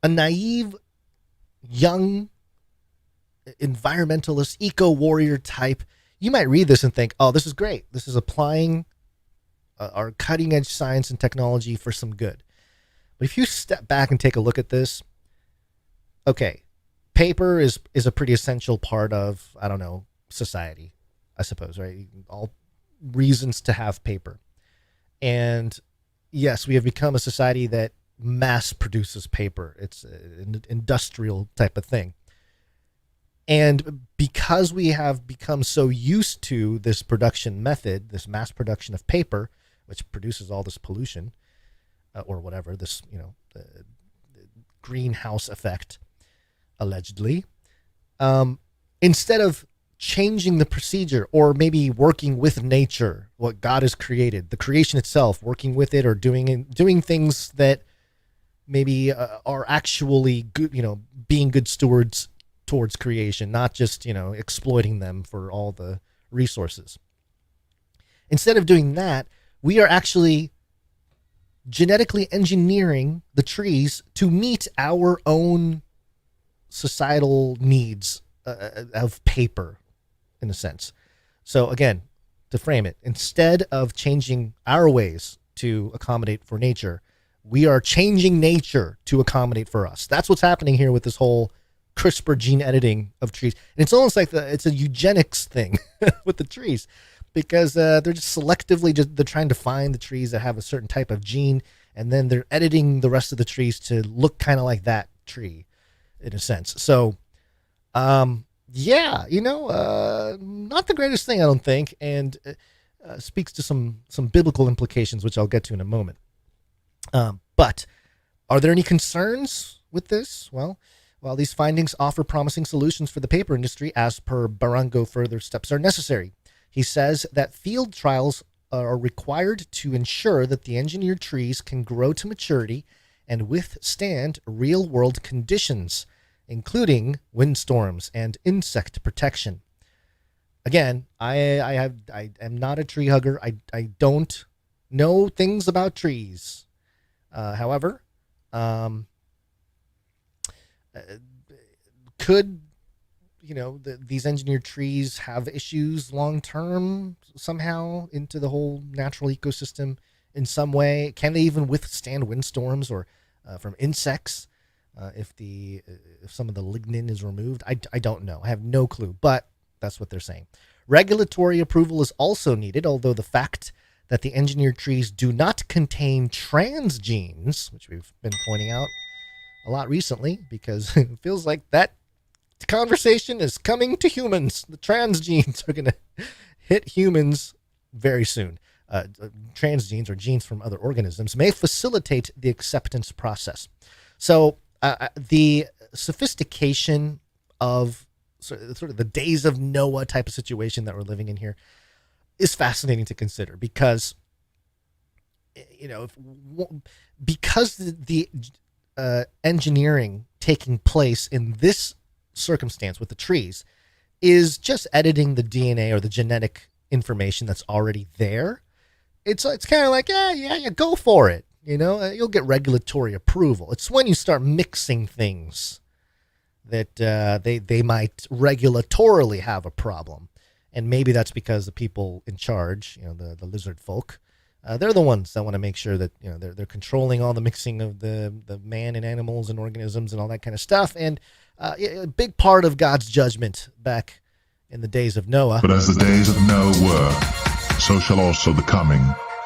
Speaker 3: a naive, young environmentalist, eco-warrior type, you might read this and think, oh, this is great. This is applying our cutting-edge science and technology for some good. But if you step back and take a look at this, okay, paper is a pretty essential part of, I don't know, society, I suppose, right? All reasons to have paper. And yes, we have become a society that mass produces paper. It's an industrial type of thing. And because we have become so used to this production method, this mass production of paper, which produces all this pollution, or whatever, this, the greenhouse effect, allegedly, instead of changing the procedure or maybe working with nature, what God has created, the creation itself, working with it or doing things that maybe are actually good, being good stewards towards creation, not just, exploiting them for all the resources. Instead of doing that, we are actually genetically engineering the trees to meet our own societal needs of paper, in a sense. So again, to frame it, instead of changing our ways to accommodate for nature, we are changing nature to accommodate for us. That's what's happening here with this whole CRISPR gene editing of trees. And it's almost like it's a eugenics thing with the trees, because they're just selectively they're trying to find the trees that have a certain type of gene, and then they're editing the rest of the trees to look kind of like that tree, in a sense. So, not the greatest thing, I don't think, and speaks to some biblical implications, which I'll get to in a moment. But are there any concerns with this? Well, While these findings offer promising solutions for the paper industry, as per Barron, further steps are necessary. He says that field trials are required to ensure that the engineered trees can grow to maturity and withstand real-world conditions, including windstorms and insect protection. Again, I am not a tree hugger. I don't know things about trees. However, could these engineered trees have issues long term somehow into the whole natural ecosystem in some way? Can they even withstand windstorms or from insects if some of the lignin is removed? I don't know. I have no clue, but that's what they're saying. Regulatory approval is also needed, although the fact that the engineered trees do not contain transgenes, which we've been pointing out a lot recently, because it feels like that conversation is coming to humans. The transgenes are going to hit humans very soon. Transgenes, or genes from other organisms, may facilitate the acceptance process. So the sophistication of sort of the days of Noah type of situation that we're living in here is fascinating to consider, because because the engineering taking place in this circumstance with the trees is just editing the DNA or the genetic information that's already there. It's kind of like, yeah, go for it. You'll get regulatory approval. It's when you start mixing things that they might regulatorily have a problem. And maybe that's because the people in charge, the lizard folk, they're the ones that want to make sure that they're controlling all the mixing of the man and animals and organisms and all that kind of stuff. And a big part of God's judgment back in the days of Noah.
Speaker 21: But as the days of Noah were, so shall also the coming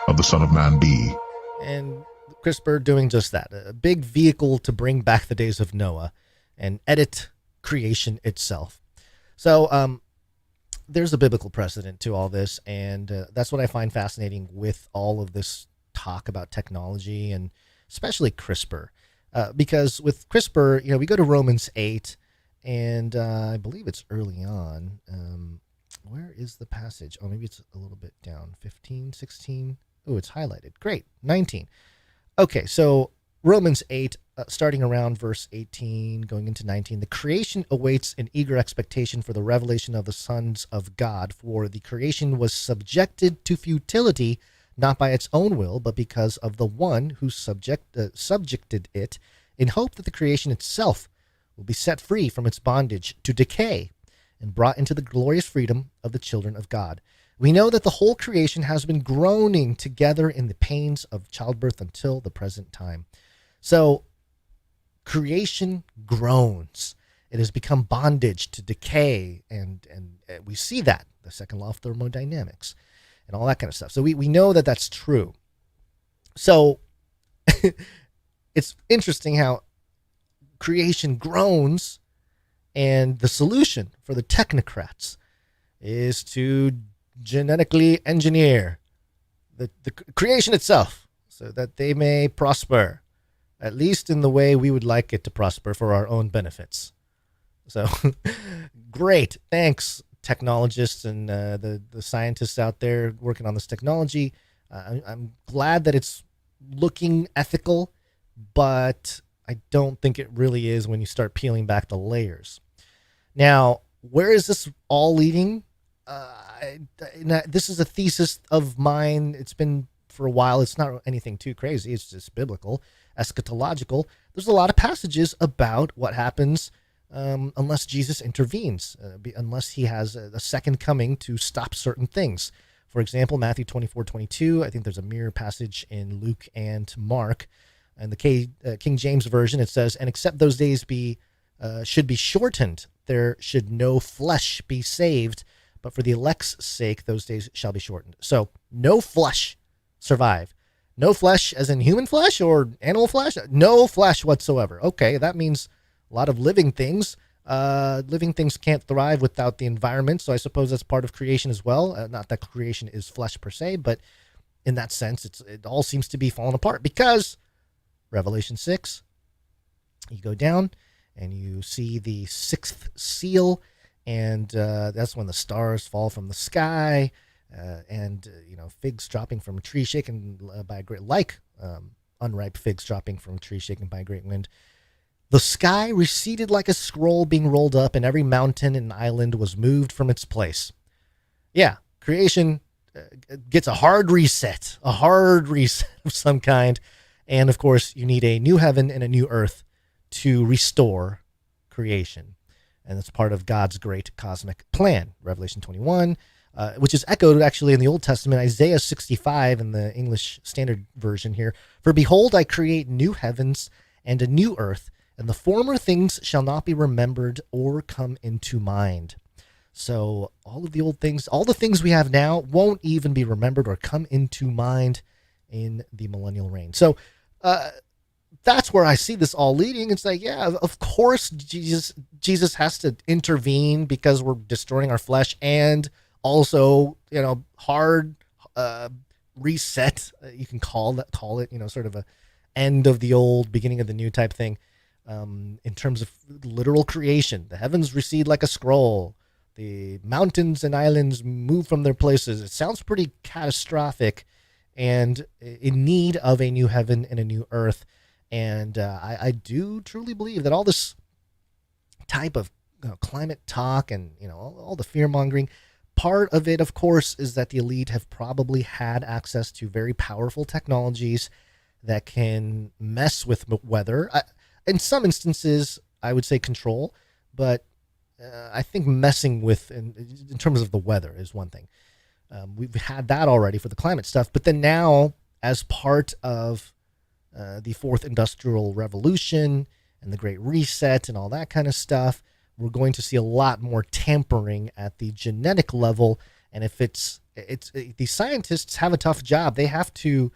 Speaker 21: of the Son of Man be.
Speaker 3: And CRISPR doing just that, a big vehicle to bring back the days of Noah and edit creation itself. So there's a biblical precedent to all this, and that's what I find fascinating with all of this talk about technology, and especially CRISPR. Because with CRISPR, we go to Romans 8, and I believe it's early on. Where is the passage? Oh, maybe it's a little bit down. 15, 16. Oh, it's highlighted. Great. 19. Okay, so Romans 8, starting around verse 18, going into 19. The creation awaits in eager expectation for the revelation of the sons of God. For the creation was subjected to futility, not by its own will, but because of the one who subjected it, in hope that the creation itself will be set free from its bondage to decay and brought into the glorious freedom of the children of God. We know that the whole creation has been groaning together in the pains of childbirth until the present time. So creation groans. It has become bondage to decay, and we see that, the second law of thermodynamics, and all that kind of stuff. So we know that that's true. So it's interesting how creation groans, and the solution for the technocrats is to genetically engineer the creation itself so that they may prosper, at least in the way we would like it to prosper for our own benefits. So great. Thanks, technologists and the scientists out there working on this technology. I'm glad that it's looking ethical, but I don't think it really is when you start peeling back the layers. Now, where is this all leading? This is a thesis of mine. It's been for a while. It's not anything too crazy. It's just biblical, eschatological. There's a lot of passages about what happens unless Jesus intervenes, unless he has a second coming to stop certain things. For example, Matthew 24:22. I think there's a mirror passage in Luke and Mark. In the King James Version, it says, "And except those days should be shortened, there should no flesh be saved, but for the elect's sake, those days shall be shortened." So no flesh survive. No flesh as in human flesh or animal flesh? No flesh whatsoever. Okay, that means a lot of living things. Living things can't thrive without the environment, so I suppose that's part of creation as well. Not that creation is flesh per se, but in that sense, it all seems to be falling apart because Revelation 6, you go down, and you see the sixth seal, and that's when the stars fall from the sky, and figs dropping from a tree shaken by a great, unripe figs dropping from a tree shaken by a great wind. The sky receded like a scroll being rolled up, and every mountain and island was moved from its place. Yeah, creation gets a hard reset of some kind. And of course, you need a new heaven and a new earth to restore creation. And that's part of God's great cosmic plan. Revelation 21, which is echoed actually in the Old Testament, Isaiah 65 in the English Standard Version here. For behold, I create new heavens and a new earth, and the former things shall not be remembered or come into mind. So all of the old things, all the things we have now won't even be remembered or come into mind in the millennial reign. So that's where I see this all leading. It's like, yeah, of course Jesus has to intervene because we're destroying our flesh, and also, hard reset. You can call it, sort of a end of the old, beginning of the new type thing. In terms of literal creation, the heavens recede like a scroll. The mountains and islands move from their places. It sounds pretty catastrophic and in need of a new heaven and a new earth. And I do truly believe that all this type of climate talk and all the fear mongering, part of it, of course, is that the elite have probably had access to very powerful technologies that can mess with weather. In some instances, I would say control, but I think messing with, in terms of the weather, is one thing. We've had that already for the climate stuff, but then now, as part of the fourth industrial revolution and the Great Reset and all that kind of stuff, we're going to see a lot more tampering at the genetic level. And if these scientists have a tough job, they have to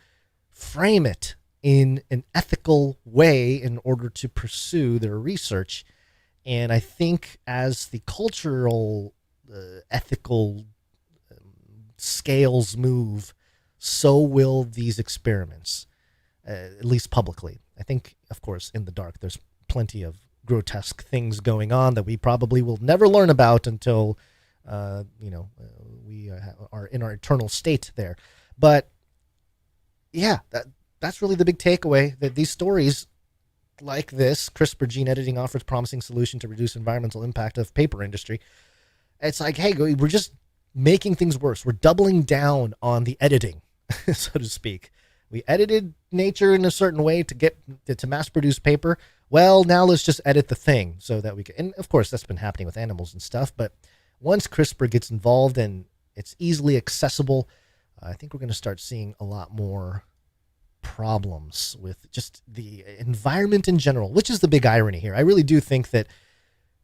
Speaker 3: frame it in an ethical way in order to pursue their research. And I think as the cultural, ethical scales move, so will these experiments, at least publicly. I think, of course, in the dark, there's plenty of grotesque things going on that we probably will never learn about until, we are in our eternal state there. But yeah, that's really the big takeaway, that these stories like this, CRISPR gene editing offers promising solution to reduce environmental impact of paper industry. It's like, hey, we're just making things worse. We're doubling down on the editing, so to speak. We edited nature in a certain way to mass produce paper. Well, now let's just edit the thing so that we can, and of course that's been happening with animals and stuff, but once CRISPR gets involved and it's easily accessible, I think we're going to start seeing a lot more problems with just the environment in general, which is the big irony here. I really do think that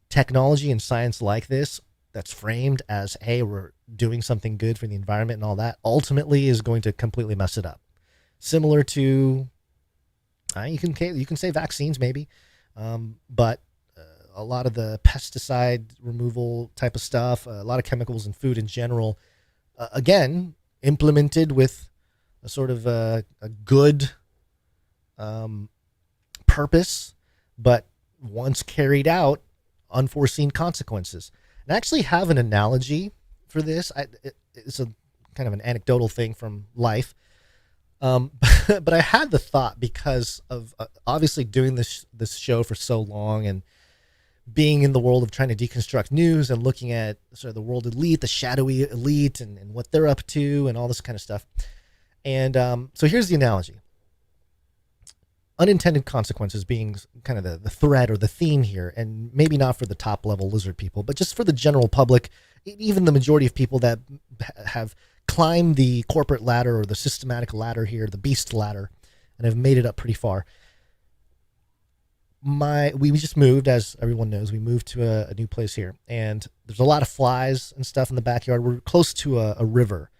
Speaker 3: technology and science like this, that's framed as, hey, we're doing something good for the environment and all that, ultimately is going to completely mess it up. Similar to, you can say vaccines maybe, but a lot of the pesticide removal type of stuff, a lot of chemicals in food in general, again, implemented with a sort of a good purpose, but once carried out, unforeseen consequences. And I actually have an analogy for this. It's a kind of an anecdotal thing from life. But I had the thought because of obviously doing this show for so long and being in the world of trying to deconstruct news and looking at sort of the world elite, the shadowy elite, and what they're up to and all this kind of stuff. And so here's the analogy. Unintended consequences being kind of the thread or the theme here, and maybe not for the top level lizard people, but just for the general public, even the majority of people that have climbed the corporate ladder or the systematic ladder here, the beast ladder, and have made it up pretty far. We just moved, as everyone knows, we moved to a new place here, and there's a lot of flies and stuff in the backyard. We're close to a river,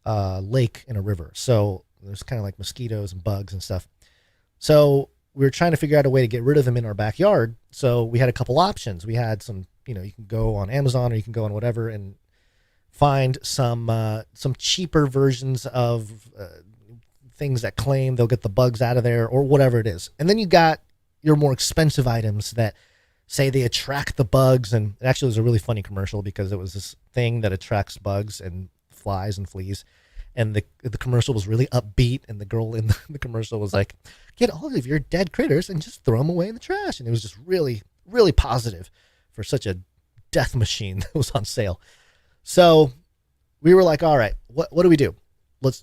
Speaker 3: lake and a river, so there's kind of like mosquitoes and bugs and stuff. So we were trying to figure out a way to get rid of them in our backyard. So we had a couple options. We had some, you can go on Amazon or you can go on whatever and find some cheaper versions of things that claim they'll get the bugs out of there or whatever it is. And then you got your more expensive items that say they attract the bugs. And it actually was a really funny commercial because it was this thing that attracts bugs and flies and fleas. And the commercial was really upbeat. And the girl in the commercial was like, get all of your dead critters and just throw them away in the trash. And it was just really, really positive for such a death machine that was on sale. So we were like, all right, what do we do?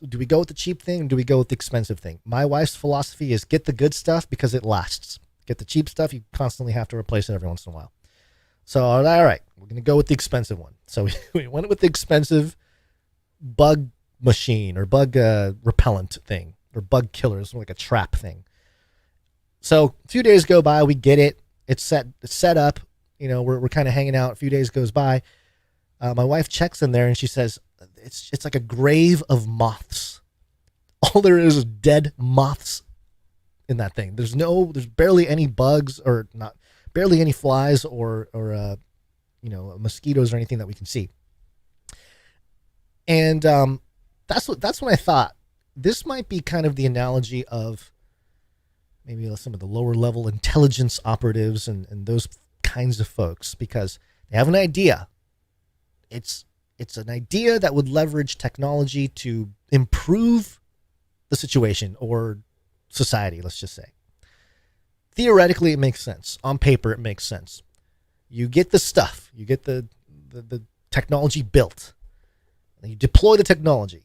Speaker 3: Do we go with the cheap thing or do we go with the expensive thing? My wife's philosophy is get the good stuff because it lasts. Get the cheap stuff, you constantly have to replace it every once in a while. So, all right, we're going to go with the expensive one. So we went with the expensive bug machine or bug repellent thing or bug killers, like a trap thing. So a few days go by, we get it. It's set up. You know, we're kind of hanging out. A few days goes by. My wife checks in there and she says, it's like a grave of moths. All there is dead moths in that thing. There's barely any bugs or barely any flies or mosquitoes or anything that we can see. And that's when I thought this might be kind of the analogy of maybe some of the lower level intelligence operatives and those kinds of folks, because they have an idea. It's an idea that would leverage technology to improve the situation or society, let's just say. Theoretically, it makes sense. On paper, it makes sense. You get the stuff. You get the technology built. And you deploy the technology.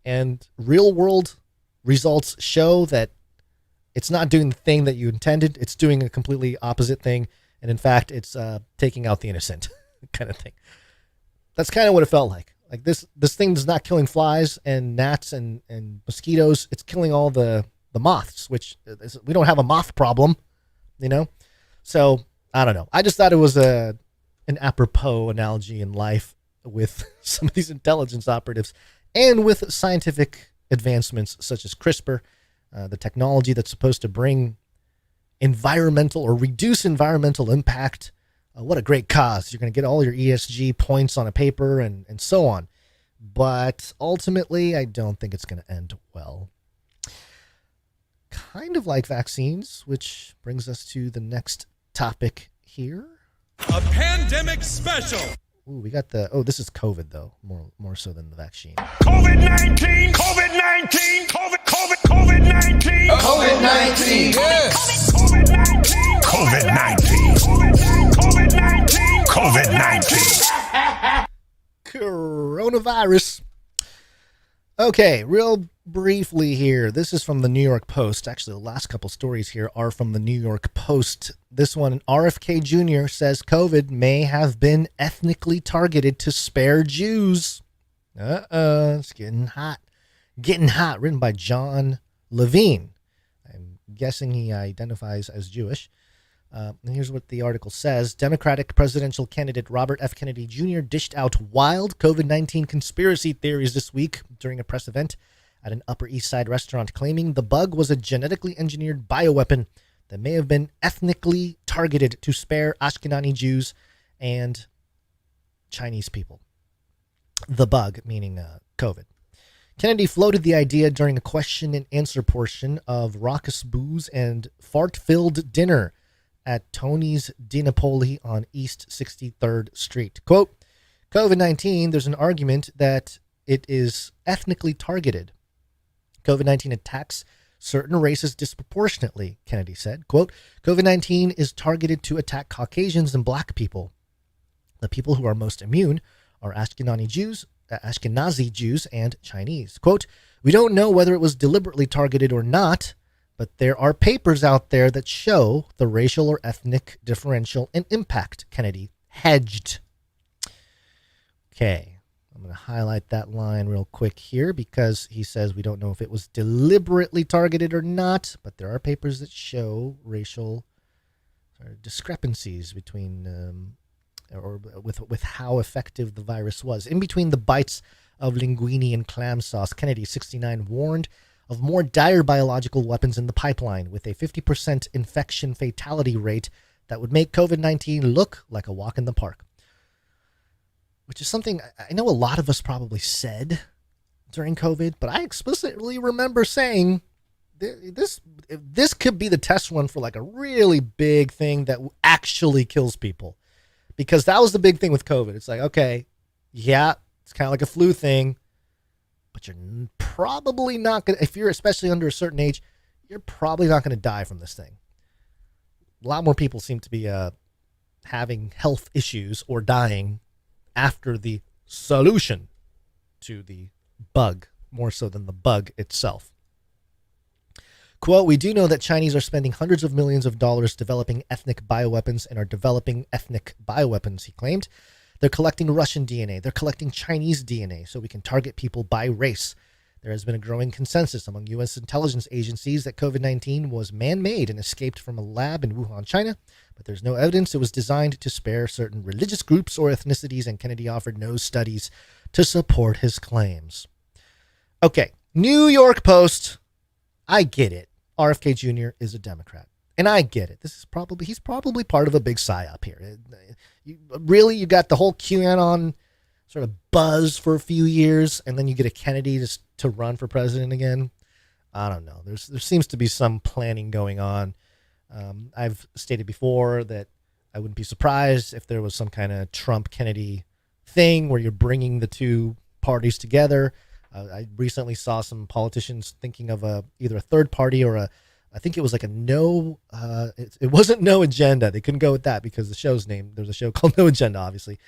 Speaker 3: And real-world results show that it's not doing the thing that you intended. It's doing a completely opposite thing. And in fact, it's taking out the innocent kind of thing. That's kind of what it felt like. Like this thing is not killing flies and gnats and mosquitoes. It's killing all the moths, which we don't have a moth problem, you know? So I don't know. I just thought it was an apropos analogy in life with some of these intelligence operatives and with scientific advancements such as CRISPR, the technology that's supposed to bring environmental or reduce environmental impact. What a great cause. You're going to get all your ESG points on a paper and so on. But ultimately, I don't think it's going to end well. Kind of like vaccines, which brings us to the next topic here.
Speaker 2: A pandemic special.
Speaker 3: Ooh, we got this is COVID, though, more so than the vaccine.
Speaker 2: COVID-19, COVID-19, COVID-19,
Speaker 5: COVID-19,
Speaker 2: yes. COVID-19, COVID-19, COVID-19.
Speaker 3: Coronavirus. Okay, real briefly here. This is from the New York Post. Actually, the last couple stories here are from the New York Post. This one, RFK Jr. says COVID may have been ethnically targeted to spare Jews. It's getting hot. Getting hot, written by John Levine. I'm guessing he identifies as Jewish. And here's what the article says. Democratic presidential candidate Robert F. Kennedy Jr. dished out wild COVID-19 conspiracy theories this week during a press event at an Upper East Side restaurant, claiming the bug was a genetically engineered bioweapon that may have been ethnically targeted to spare Ashkenazi Jews and Chinese people. The bug, meaning COVID. Kennedy floated the idea during a question and answer portion of raucous booze and fart-filled dinner at Tony's Di Napoli on East 63rd Street. Quote, COVID-19, there's an argument that it is ethnically targeted. COVID-19 attacks certain races disproportionately, Kennedy said. Quote, COVID-19 is targeted to attack Caucasians and black people. The people who are most immune are Ashkenazi Jews and Chinese. Quote, we don't know whether it was deliberately targeted or not, but there are papers out there that show the racial or ethnic differential and impact, Kennedy hedged. Okay, I'm going to highlight that line real quick here because he says we don't know if it was deliberately targeted or not, but there are papers that show racial discrepancies between or with how effective the virus was. In between the bites of linguine and clam sauce, Kennedy, 69, warned of more dire biological weapons in the pipeline with a 50% infection fatality rate that would make COVID-19 look like a walk in the park. Which is something I know a lot of us probably said during COVID, but I explicitly remember saying this could be the test run for like a really big thing that actually kills people, because that was the big thing with COVID. It's like, okay, yeah, it's kind of like a flu thing, but you're probably not going to, if you're especially under a certain age, you're probably not going to die from this thing. A lot more people seem to be having health issues or dying after the solution to the bug, more so than the bug itself. Quote, we do know that Chinese are spending hundreds of millions of dollars developing ethnic bioweapons and are developing ethnic bioweapons, he claimed. They're collecting Russian DNA. They're collecting Chinese DNA so we can target people by race. There has been a growing consensus among U.S. intelligence agencies that COVID-19 was man-made and escaped from a lab in Wuhan, China, but there's no evidence it was designed to spare certain religious groups or ethnicities, and Kennedy offered no studies to support his claims. Okay, New York Post. I get it. RFK Jr. is a Democrat. And I get it. He's probably part of a big psyop here. You got the whole QAnon sort of buzz for a few years, and then you get a Kennedy to run for president again. I don't know. There seems to be some planning going on. I've stated before that I wouldn't be surprised if there was some kind of Trump-Kennedy thing where you're bringing the two parties together. I recently saw some politicians thinking of either a third party or I think it was like a no, it wasn't No Agenda. They couldn't go with that because the show's name, there's a show called No Agenda, obviously,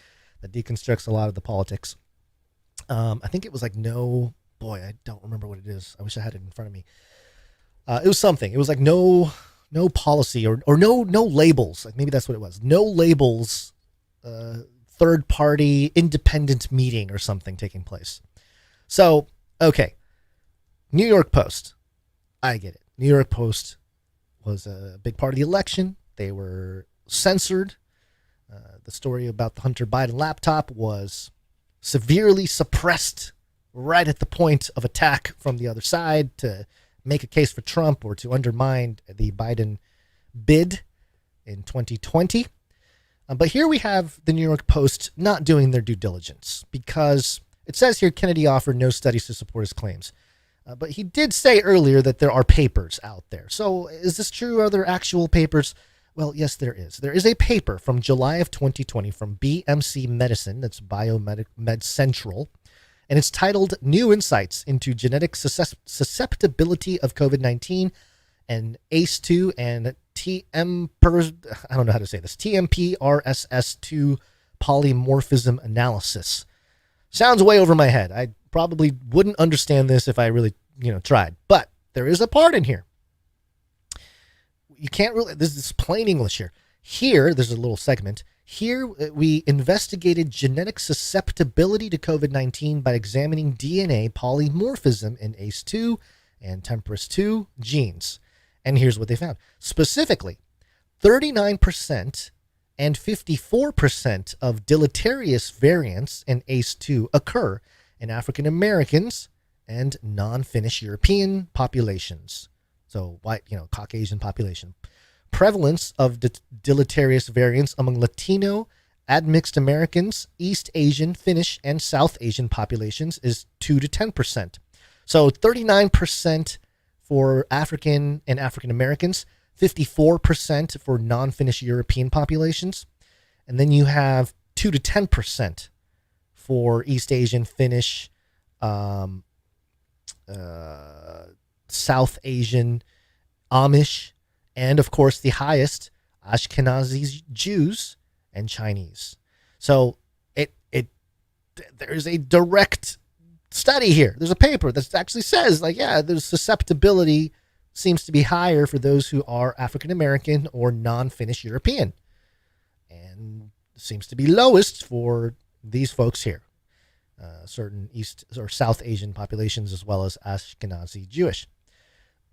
Speaker 3: that deconstructs a lot of the politics. I think it was like I don't remember what it is. I wish I had it in front of me. It was something. It was like no policy or no labels. Like maybe that's what it was. No labels, third party independent meeting or something taking place. So, okay, New York Post. I get it. New York Post was a big part of the election. They were censored. The story about the Hunter Biden laptop was severely suppressed right at the point of attack from the other side to make a case for Trump or to undermine the Biden bid in 2020. But here we have the New York Post not doing their due diligence, because it says here Kennedy offered no studies to support his claims. But he did say earlier that there are papers out there. So is this true? Are there actual papers? Well, yes, there is. There is a paper from July of 2020 from BMC Medicine, that's Biomed Central, and it's titled New Insights into Genetic Susceptibility of COVID-19 and ACE2 and I don't know how to say this, TMPRSS2 polymorphism analysis. Sounds way over my head. I probably wouldn't understand this if I really, tried. But there is a part in here. You can't really, this is plain English here. Here, there's a little segment. Here, we investigated genetic susceptibility to COVID-19 by examining DNA polymorphism in ACE2 and TMPRSS2 genes. And here's what they found. Specifically, 39% and 54% of deleterious variants in ACE2 occur in African Americans and non-Finnish European populations. So white, Caucasian population. Prevalence of deleterious variants among Latino, admixed Americans, East Asian, Finnish, and South Asian populations is 2 to 10%. So 39% for African and African Americans, 54% for non-Finnish European populations, and then you have 2 to 10% for East Asian, Finnish, South Asian, Amish, and of course the highest, Ashkenazi Jews and Chinese. So there's a direct study here. There's a paper that actually says, there's susceptibility seems to be higher for those who are African American or non-Finnish European, and seems to be lowest for these folks here, certain East or South Asian populations as well as Ashkenazi Jewish.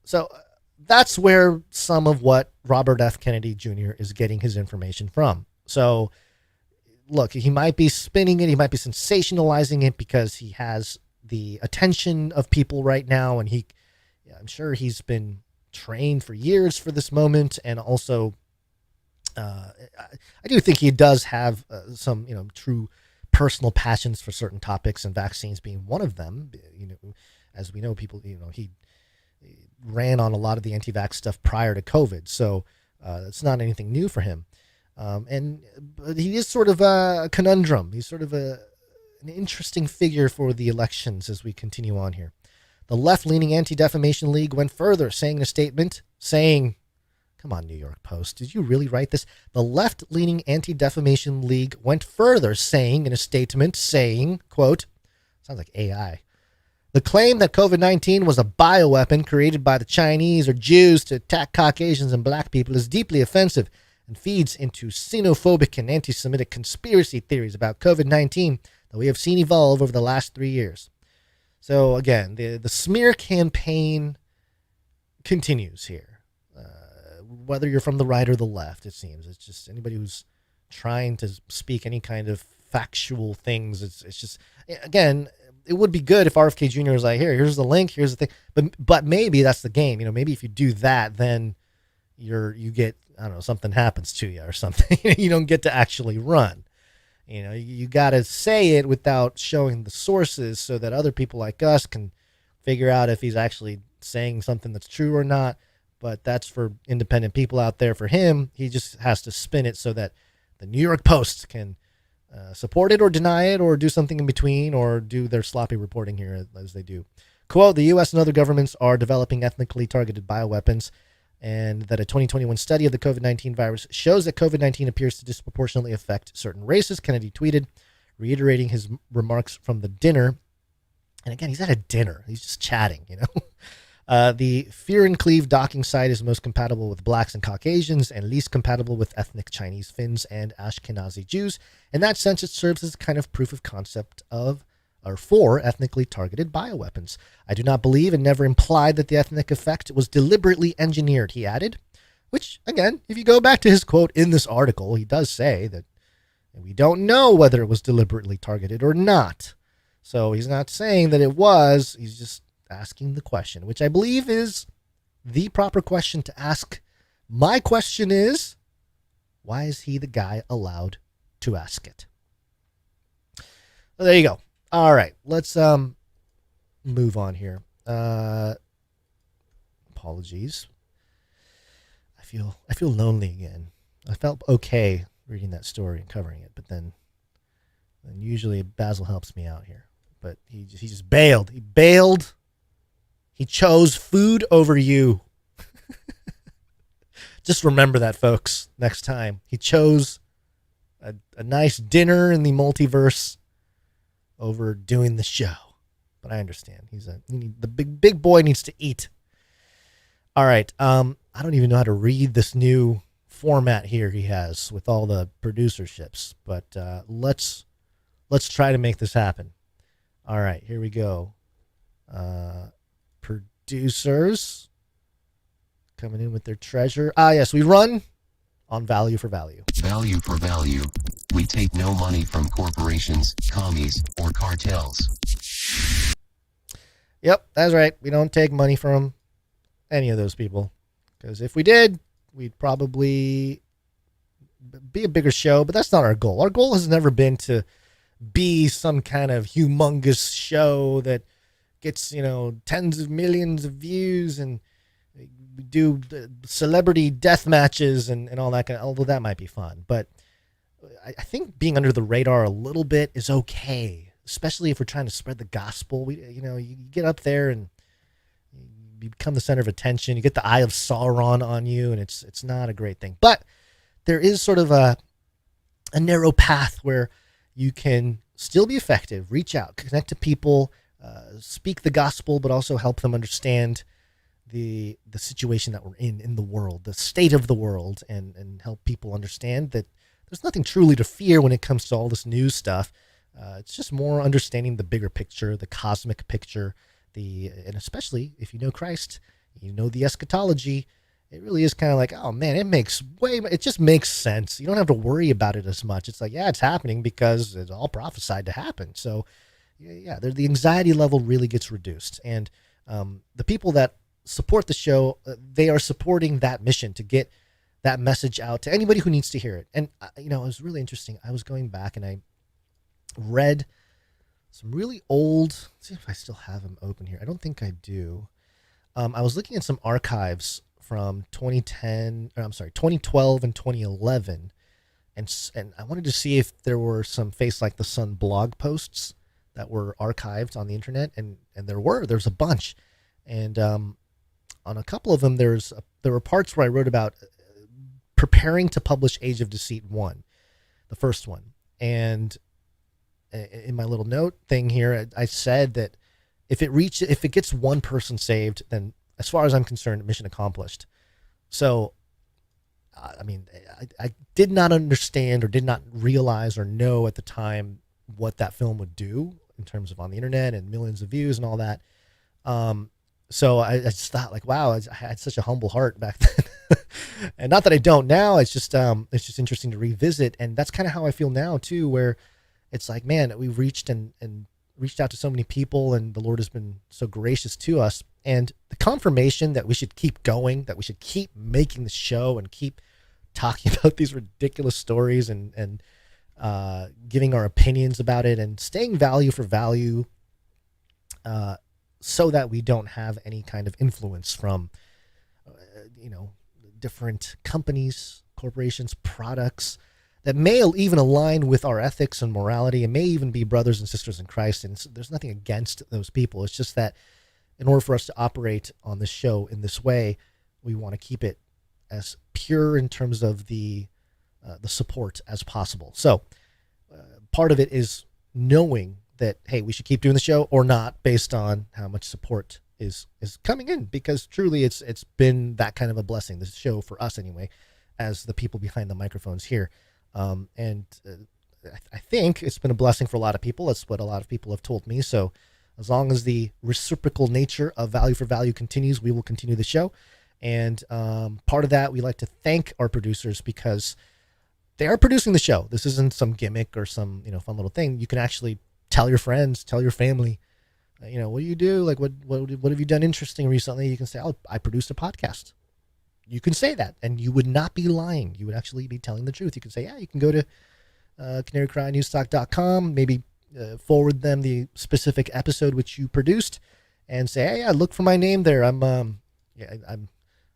Speaker 3: So that's where some of what Robert F. Kennedy Jr. is getting his information from. So look, he might be spinning it, he might be sensationalizing it because he has the attention of people right now, and I'm sure he's been trained for years for this moment, and also I do think he does have some true personal passions for certain topics, and vaccines being one of them. As we know, people he ran on a lot of the anti-vax stuff prior to COVID. So it's not anything new for him. But he is sort of a conundrum. He's sort of an interesting figure for the elections as we continue on here. The left-leaning Anti-Defamation League went further, saying in a statement, come on, New York Post, did you really write this? The left-leaning Anti-Defamation League went further, saying in a statement, quote, sounds like AI, the claim that COVID-19 was a bioweapon created by the Chinese or Jews to attack Caucasians and black people is deeply offensive and feeds into xenophobic and anti-Semitic conspiracy theories about COVID-19 that we have seen evolve over the last 3 years. So again, the smear campaign continues here. Whether you're from the right or the left, it seems. It's just anybody who's trying to speak any kind of factual things. It's just, again, it would be good if RFK Jr. was like, here's the link, here's the thing. But maybe that's the game. Maybe if you do that, then you get, I don't know, something happens to you or something. You don't get to actually run. You got to say it without showing the sources so that other people like us can figure out if he's actually saying something that's true or not. But that's for independent people out there. For him, he just has to spin it so that the New York Post can support it or deny it or do something in between or do their sloppy reporting here as they do. Quote, the U.S. and other governments are developing ethnically targeted bioweapons, and that a 2021 study of the COVID-19 virus shows that COVID-19 appears to disproportionately affect certain races, Kennedy tweeted, reiterating his remarks from the dinner. And again, he's at a dinner. He's just chatting, The Fear and Cleave docking site is most compatible with blacks and Caucasians and least compatible with ethnic Chinese, Finns, and Ashkenazi Jews. In that sense, it serves as a kind of proof of concept for ethnically targeted bioweapons. I do not believe and never implied that the ethnic effect was deliberately engineered, he added, which, again, if you go back to his quote in this article, he does say that we don't know whether it was deliberately targeted or not. So he's not saying that it was, he's just asking the question, which I believe is the proper question to ask. My question is, why is he the guy allowed to ask it? Well, there you go. All right, let's move on here. Apologies. I feel lonely again. I felt okay reading that story and covering it, but then usually Basil helps me out here. But he just bailed. He bailed. He chose food over you. Just remember that, folks, next time. He chose a nice dinner in the multiverse over doing the show. But I understand. The big boy needs to eat. All right. I don't even know how to read this new format here he has with all the producerships, but let's try to make this happen. All right, here we go. Producers coming in with their treasure. Yes, we run on value for value.
Speaker 5: Value for value. We take no money from corporations, commies, or cartels.
Speaker 3: Yep, that's right. We don't take money from any of those people. Because if we did, we'd probably be a bigger show, but that's not our goal. Our goal has never been to be some kind of humongous show that gets, tens of millions of views and do celebrity death matches and all that kind of, although that might be fun. But I think being under the radar a little bit is okay, especially if we're trying to spread the gospel. You get up there and you become the center of attention. You get the eye of Sauron on you, and it's not a great thing. But there is sort of a narrow path where you can still be effective, reach out, connect to people, speak the gospel, but also help them understand the situation that we're in the world, the state of the world, and help people understand that there's nothing truly to fear when it comes to all this news stuff. It's just more understanding the bigger picture, the cosmic picture, and especially if you know Christ, you know the eschatology. It really is kind of like, oh man, it just makes sense. You don't have to worry about it as much. It's like, yeah, it's happening because it's all prophesied to happen. So yeah, the anxiety level really gets reduced. And the people that support the show, they are supporting that mission to get that message out to anybody who needs to hear it. And it was really interesting. I was going back and I read some really old, let's see if I still have them open here. I don't think I do. I was looking at some archives from 2012 and 2011, and I wanted to see if there were some Face Like the Sun blog posts that were archived on the internet, and there's a bunch, and on a couple of them there were parts where I wrote about preparing to publish Age of Deceit 1, the first one, and in my little note thing here, I said that if it gets one person saved, then as far as I'm concerned, mission accomplished. So, I mean, I did not understand or did not realize or know at the time what that film would do in terms of on the internet and millions of views and all that. So I just thought, like, wow, I had such a humble heart back then. And not that I don't now. It's just interesting to revisit, and that's kind of how I feel now too, where it's like, man, we've reached out to so many people, and the Lord has been so gracious to us. And the confirmation that we should keep going, that we should keep making the show and keep talking about these ridiculous stories and giving our opinions about it and staying value for value, so that we don't have any kind of influence from, different companies, corporations, products that may even align with our ethics and morality, and may even be brothers and sisters in Christ. And there's nothing against those people. It's just that in order for us to operate on this show in this way, we want to keep it as pure in terms of the support as possible. So part of it is knowing that, hey, we should keep doing the show or not based on how much support is coming in, because truly it's been that kind of a blessing, this show, for us anyway, as the people behind the microphones here. I think it's been a blessing for a lot of people. That's what a lot of people have told me. So as long as the reciprocal nature of value for value continues, we will continue the show. And part of that, we like to thank our producers, because they are producing the show. This isn't some gimmick or some fun little thing. You can actually tell your friends, tell your family, what do you do? Like, what have you done interesting recently? You can say, oh, I produced a podcast. You can say that, and you would not be lying. You would actually be telling the truth. You can say, yeah, you can go to canarycrynewstalk.com, maybe forward them the specific episode which you produced, and say, hey, yeah, look for my name there. I'm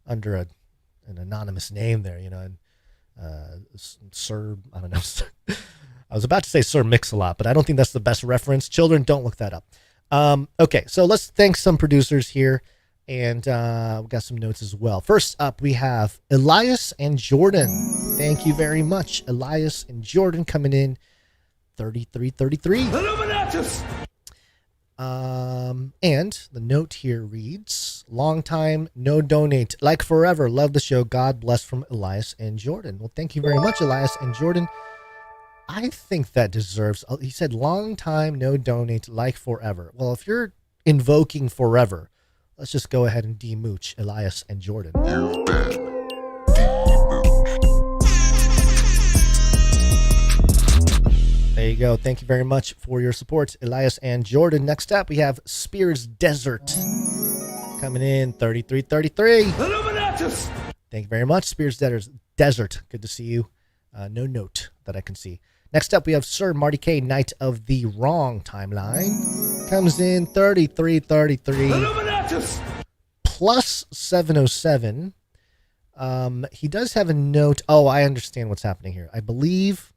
Speaker 3: under an anonymous name there, and Sir, I don't know. I was about to say Sir Mix-a-Lot, but I don't think that's the best reference. Children, don't look that up. Okay, so let's thank some producers here, and we've got some notes as well. First up, we have Elias and Jordan. Thank you very much, Elias and Jordan, coming in 3333.
Speaker 2: Illuminatus!
Speaker 3: And the note here reads, long time, no donate, like forever, love the show, God bless, from Elias and Jordan. Well, thank you very much, Elias and Jordan. I think that deserves, he said, long time, no donate, like forever. Well, if you're invoking forever, let's just go ahead and demooch Elias and Jordan.
Speaker 21: You've been
Speaker 3: There you go. Thank you very much for your support, Elias and Jordan. Next up, we have Spears Desert coming in 3333.
Speaker 2: Illuminatus!
Speaker 3: Thank you very much, Spears Desert. Good to see you. No note that I can see. Next up, we have Sir Marty K, Knight of the Wrong Timeline. Comes in 3333.
Speaker 2: Illuminatus!
Speaker 3: Plus 707. He does have a note. Oh, I understand what's happening here. I believe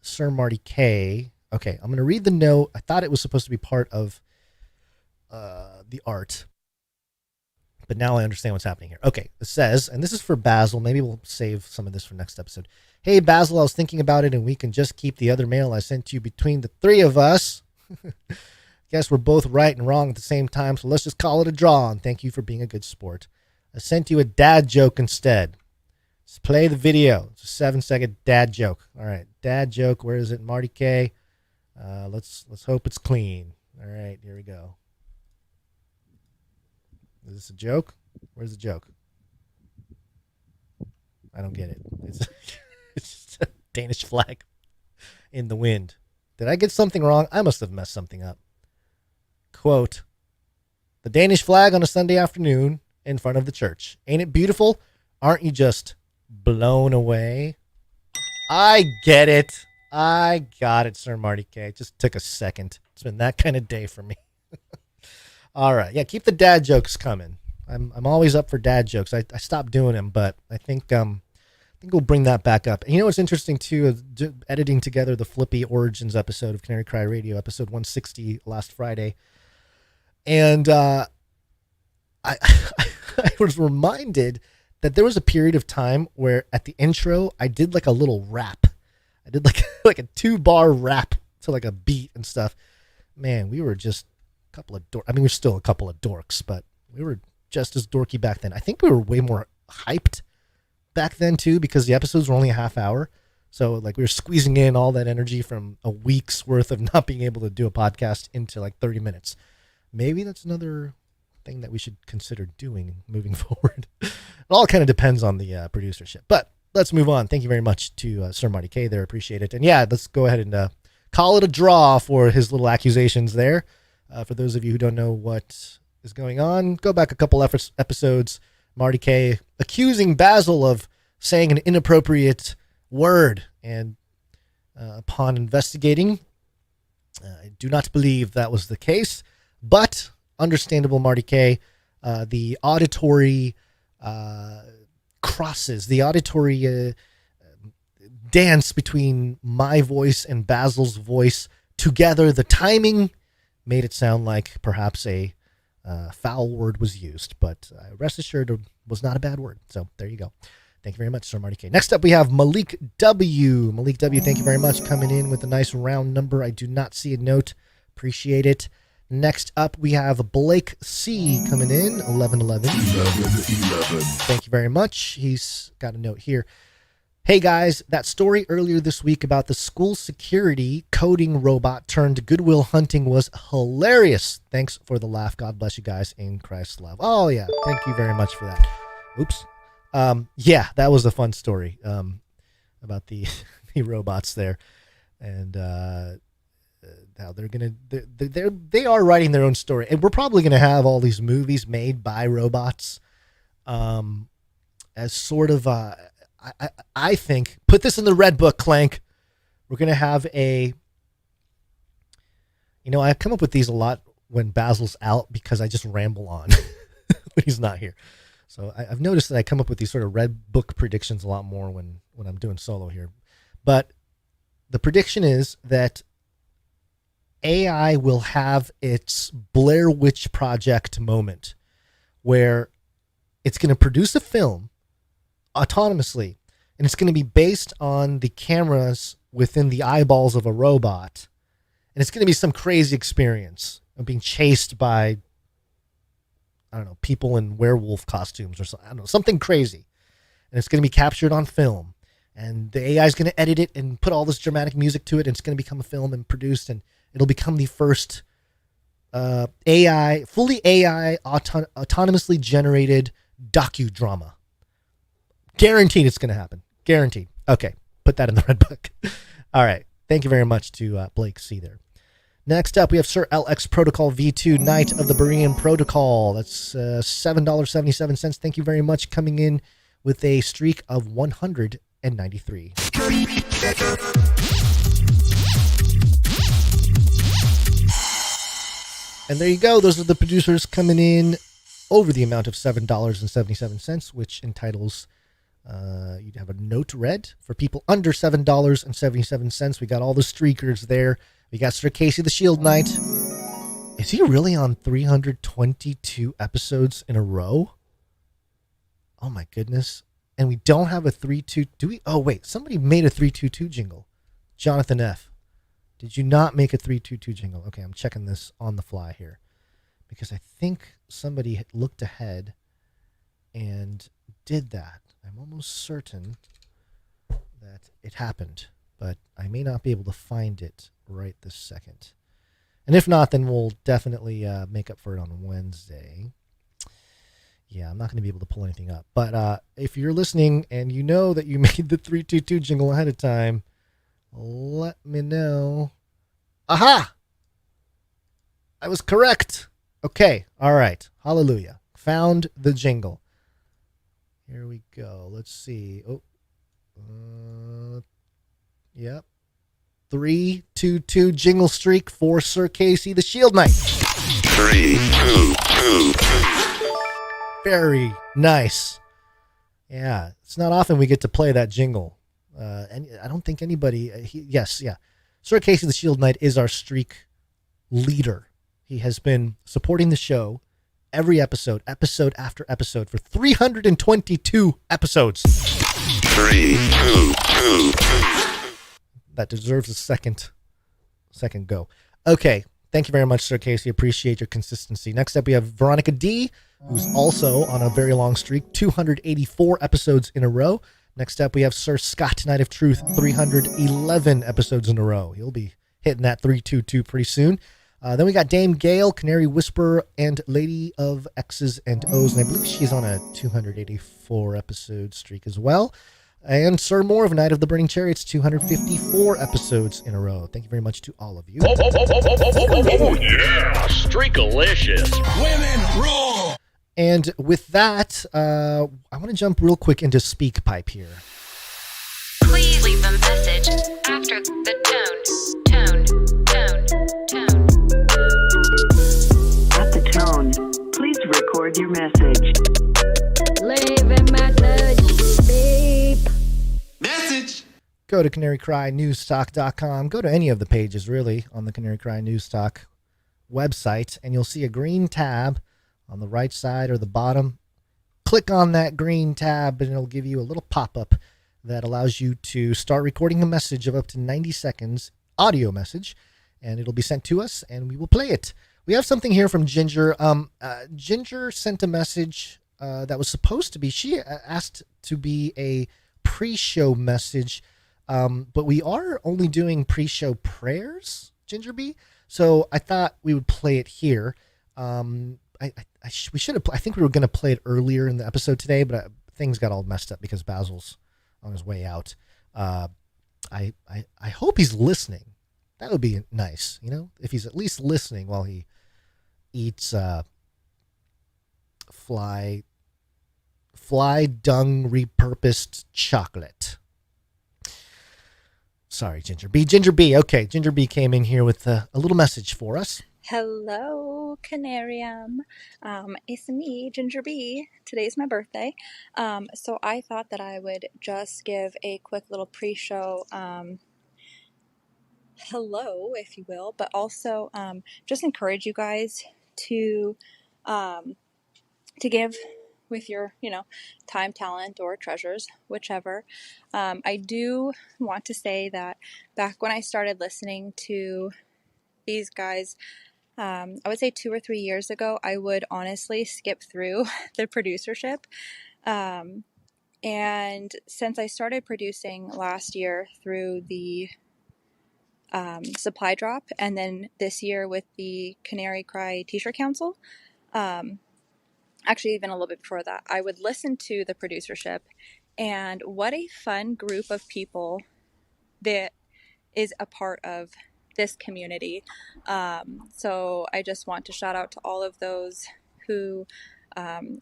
Speaker 3: Sir Marty K. Okay, I'm going to read the note. I thought it was supposed to be part of the art, but now I understand what's happening here. Okay, it says, and this is for Basil. Maybe we'll save some of this for next episode. Hey, Basil, I was thinking about it, and we can just keep the other mail I sent you between the three of us. Guess we're both right and wrong at the same time, so let's just call it a draw, and thank you for being a good sport. I sent you a dad joke instead. Let's play the video. It's a 7-second dad joke. All right, dad joke. Where is it, Marty K? Let's hope it's clean. All right, here we go. Is this a joke? Where's the joke? I don't get it. It's just a Danish flag in the wind. Did I get something wrong? I must have messed something up. Quote, the Danish flag on a Sunday afternoon in front of the church. Ain't it beautiful? Aren't you just blown away? I get it. I got it, Sir Marty K. It just took a second. It's been that kind of day for me. All right. Yeah, keep the dad jokes coming. I'm always up for dad jokes. I stopped doing them, but I think we'll bring that back up. And you know what's interesting too is editing together the Flippy Origins episode of Canary Cry Radio, episode 160 last Friday. And I was reminded that there was a period of time where at the intro I did like a little rap. I did like a 2-bar rap to like a beat and stuff. Man, we were just a couple of dorks. I mean, we're still a couple of dorks, but we were just as dorky back then. I think we were way more hyped back then too, because the episodes were only a half hour. So like we were squeezing in all that energy from a week's worth of not being able to do a podcast into like 30 minutes. Maybe that's another thing that we should consider doing moving forward. It all kind of depends on the producership, but let's move on. Thank you very much to Sir Marty K there. Appreciate it. And yeah, let's go ahead and call it a draw for his little accusations there. For those of you who don't know what is going on, go back a couple episodes. Marty K accusing Basil of saying an inappropriate word, and upon investigating, I do not believe that was the case, but understandable, Marty K. The auditory crosses, the auditory dance between my voice and Basil's voice together, the timing made it sound like perhaps a foul word was used, but rest assured it was not a bad word. So there you go. Thank you very much, Sir Marty K. Next up, we have Malik W. Malik W, thank you very much, coming in with a nice round number. I do not see a note. Appreciate it. Next up, we have Blake C coming in, 1111. Thank you very much. He's got a note here. Hey guys, that story earlier this week about the school security coding robot turned Goodwill Hunting was hilarious. Thanks for the laugh. God bless you guys in Christ's love. Oh yeah, thank you very much for that. Oops. Yeah, that was a fun story about the the robots there, and how they are writing their own story, and we're probably gonna have all these movies made by robots, as sort of I think, put this in the red book, Clank. We're going to have I come up with these a lot when Basil's out because I just ramble on when he's not here. So I've noticed that I come up with these sort of red book predictions a lot more when I'm doing solo here. But the prediction is that AI will have its Blair Witch Project moment where it's going to produce a film autonomously, and it's going to be based on the cameras within the eyeballs of a robot, and it's going to be some crazy experience of being chased by, I don't know, people in werewolf costumes or something. I don't know, something crazy, and it's going to be captured on film, and the AI is going to edit it and put all this dramatic music to it, and it's going to become a film and produced, and it'll become the first fully AI autonomously generated docudrama. Guaranteed it's going to happen. Guaranteed. Okay, put that in the red book. All right. Thank you very much to Blake C there. Next up, we have Sir LX Protocol V2, Knight of the Berean Protocol. That's $7.77. Thank you very much, coming in with a streak of 193. And there you go. Those are the producers coming in over the amount of $7.77, which entitles... you'd have a note read for people under $7.77. We got all the streakers there. We got Sir Casey the Shield Knight. Is he really on 322 episodes in a row? Oh my goodness. And we don't have a 322. Do we? Oh wait, somebody made a 322 jingle. Jonathan F. Did you not make a 322 jingle? Okay, I'm checking this on the fly here, because I think somebody had looked ahead and did that. I'm almost certain that it happened, but I may not be able to find it right this second. And if not, then we'll definitely make up for it on Wednesday. Yeah, I'm not going to be able to pull anything up. But if you're listening and you know that you made the 322 jingle ahead of time, let me know. Aha! I was correct. Okay, all right. Hallelujah. Found the jingle. Here we go. Let's see. Oh, yep. 322 jingle streak for Sir Casey the Shield Knight.
Speaker 17: 3, 2, 2.
Speaker 3: Very nice. Yeah, it's not often we get to play that jingle. And I don't think anybody... Sir Casey the Shield Knight is our streak leader. He has been supporting the show every episode after episode, for 322 episodes.
Speaker 17: 3, 2, 2.
Speaker 3: That deserves a second go. Okay, thank you very much, Sir Casey. Appreciate your consistency. Next up, we have Veronica D, who's also on a very long streak, 284 episodes in a row. Next up, we have Sir Scott, Knight of Truth, 311 episodes in a row. He'll be hitting that 322 pretty soon. Then we got Dame Gale, Canary Whisperer, and Lady of X's and O's, and I believe she's on a 284 episode streak as well. And Sir Moore of Night of the Burning Chariots, 254 episodes in a row. Thank you very much to all of you.
Speaker 4: Oh yeah, streakalicious. Women rule.
Speaker 3: And with that, I want to jump real quick into SpeakPipe here.
Speaker 22: Please leave a message after the tone.
Speaker 11: At the tone, please record your message.
Speaker 22: Leave a message. Beep.
Speaker 4: Message.
Speaker 3: Go to canarycrynewstalk.com. Go to any of the pages, really, on the Canary Cry Newstalk website, and you'll see a green tab on the right side or the bottom. Click on that green tab, and it'll give you a little pop-up that allows you to start recording a message of up to 90 seconds, audio message, and it'll be sent to us, and we will play it. We have something here from Ginger. Ginger sent a message that was supposed to be, she asked to be a pre-show message, but we are only doing pre-show prayers, Ginger B. So I thought we would play it here. We should have. I think we were going to play it earlier in the episode today, but things got all messed up because Basil's on his way out. I hope he's listening. That would be nice, if he's at least listening while he eats fly dung repurposed chocolate. Sorry, Ginger B. Ginger B. Okay, Ginger B came in here with a little message for us.
Speaker 23: Hello, Canarium. It's me, Ginger B. Today's my birthday. So I thought that I would just give a quick little pre-show hello, if you will, but also just encourage you guys to give with your, time, talent, or treasures, whichever. I do want to say that back when I started listening to these guys, I would say 2 or 3 years ago, I would honestly skip through the producership. And since I started producing last year through the Supply Drop, and then this year with the Canary Cry T-shirt Council, actually even a little bit before that, I would listen to the producership, and what a fun group of people that is a part of this community. So I just want to shout out to all of those who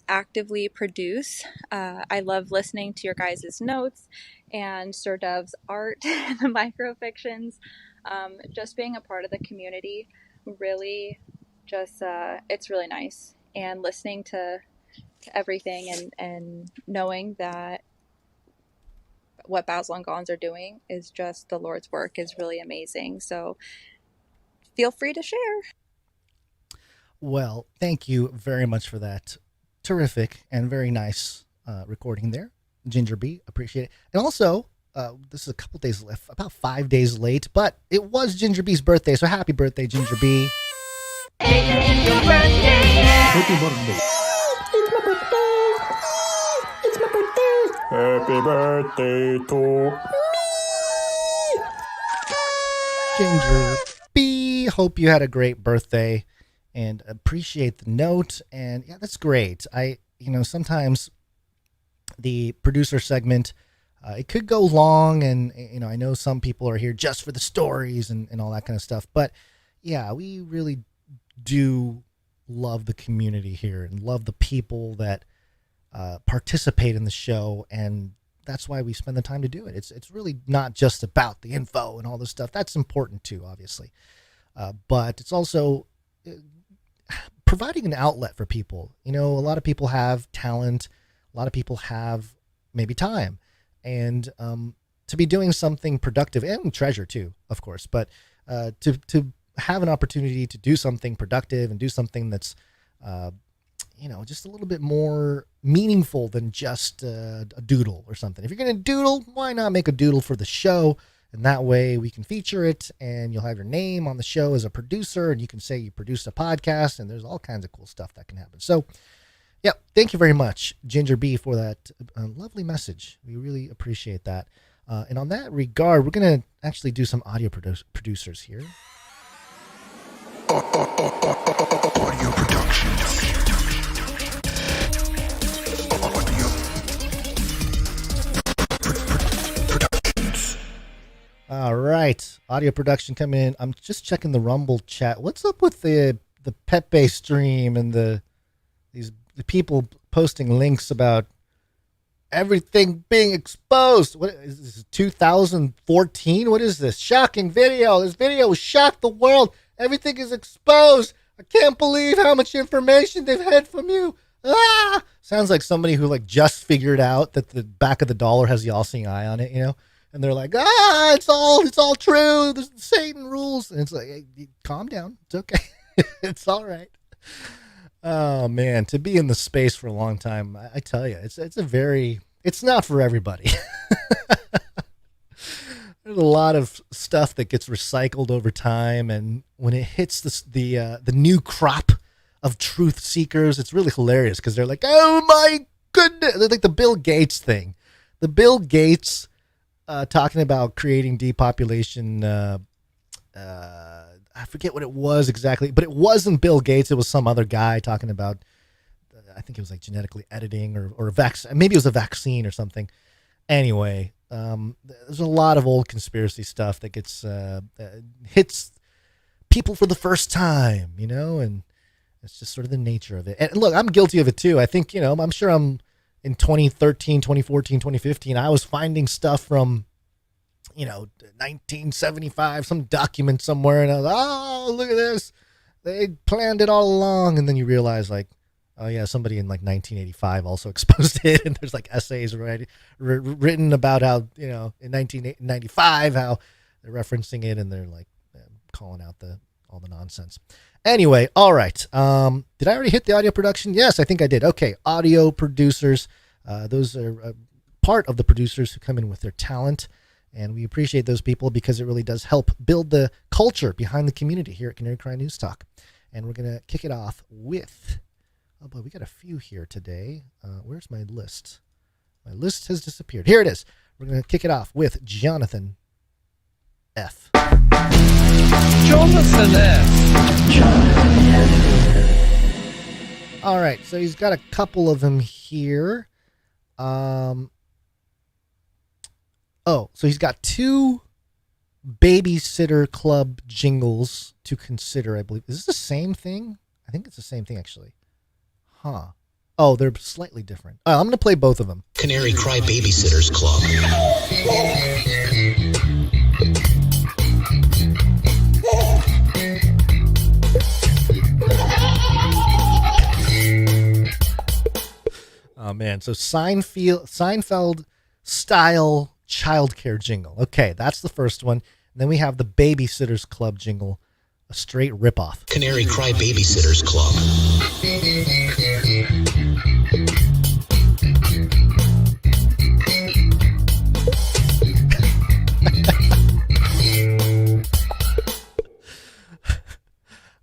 Speaker 23: actively produce. I love listening to your guys' notes and Sir Dove's art, the microfictions. Just being a part of the community really just, it's really nice. And listening to everything and knowing that what Basil and Gons are doing is just the Lord's work is really amazing. So feel free to share.
Speaker 3: Well, thank you very much for that terrific and very nice recording there, Ginger B. Appreciate it. And also, this is a couple days left, about 5 days late, but it was Ginger B's birthday, so happy birthday, Ginger B.
Speaker 4: It's your birthday.
Speaker 3: Happy birthday.
Speaker 4: It's my birthday. It's my birthday. Happy birthday to me.
Speaker 3: Ginger B. Hope you had a great birthday and appreciate the note. And yeah, that's great. Sometimes the producer segment, it could go long, and I know some people are here just for the stories and all that kind of stuff. But yeah, we really do love the community here and love the people that participate in the show, and that's why we spend the time to do it. It's really not just about the info and all this stuff. That's important too, obviously, but it's also providing an outlet for people. You know, a lot of people have talent. A lot of people have maybe time, and to be doing something productive and treasure too, of course, but to have an opportunity to do something productive and do something that's, you know, just a little bit more meaningful than just a doodle or something. If you're going to doodle, why not make a doodle for the show? And that way we can feature it, and you'll have your name on the show as a producer, and you can say you produced a podcast, and there's all kinds of cool stuff that can happen. So, yeah, thank you very much, Ginger B, for that lovely message. We really appreciate that. And on that regard, we're going to actually do some audio producers here.
Speaker 21: Audio production.
Speaker 3: All right, audio production coming in. I'm just checking the Rumble chat. What's up with the Pepe stream and the people posting links about everything being exposed? What is this, 2014? What is this? Shocking video. This video shocked the world. Everything is exposed. I can't believe how much information they've had from you. Ah! Sounds like somebody who like just figured out that the back of the dollar has the all-seeing eye on it, you know? And they're like, it's all true. There's Satan rules. And it's like, hey, calm down. It's okay. It's all right. Oh man, to be in the space for a long time, I tell you, it's not for everybody. There's a lot of stuff that gets recycled over time, and when it hits the new crop of truth seekers, it's really hilarious because they're like, oh my goodness, they're like the Bill Gates thing. The Bill Gates talking about creating depopulation. I forget what it was exactly, but it wasn't Bill Gates. It was some other guy talking about, I think it was like genetically editing or a vaccine. Maybe it was a vaccine or something. Anyway, there's a lot of old conspiracy stuff that gets hits people for the first time, you know, and it's just sort of the nature of it. And look, I'm guilty of it too. I think, you know, I'm sure I'm in 2013, 2014, 2015, I was finding stuff from, you know, 1975, some document somewhere, and I was like, oh, look at this. They planned it all along. And then you realize, like, oh, yeah, somebody in like 1985 also exposed it. And there's like essays written about how, you know, in 1995, how they're referencing it, and they're like calling out all the nonsense. Anyway, all right. Did I already hit the audio production? Yes, I think I did. Okay, audio producers. Those are part of the producers who come in with their talent. And we appreciate those people because it really does help build the culture behind the community here at Canary Cry News Talk. And we're going to kick it off with, oh boy, we got a few here today. Where's my list? My list has disappeared. Here it is. We're going to kick it off with Jonathan F.
Speaker 2: Jonathan F.
Speaker 3: All right, so he's got a couple of them here. So he's got 2 Babysitter Club jingles to consider, I believe. Is this the same thing? I think it's the same thing, actually. Huh. Oh, they're slightly different. I'm going to play both of them.
Speaker 6: Canary Cry Babysitters Club.
Speaker 3: Oh, man. So Seinfeld style childcare jingle. Okay, that's the first one. And then we have the Babysitters Club jingle, a straight ripoff.
Speaker 6: Canary Cry Babysitters Club.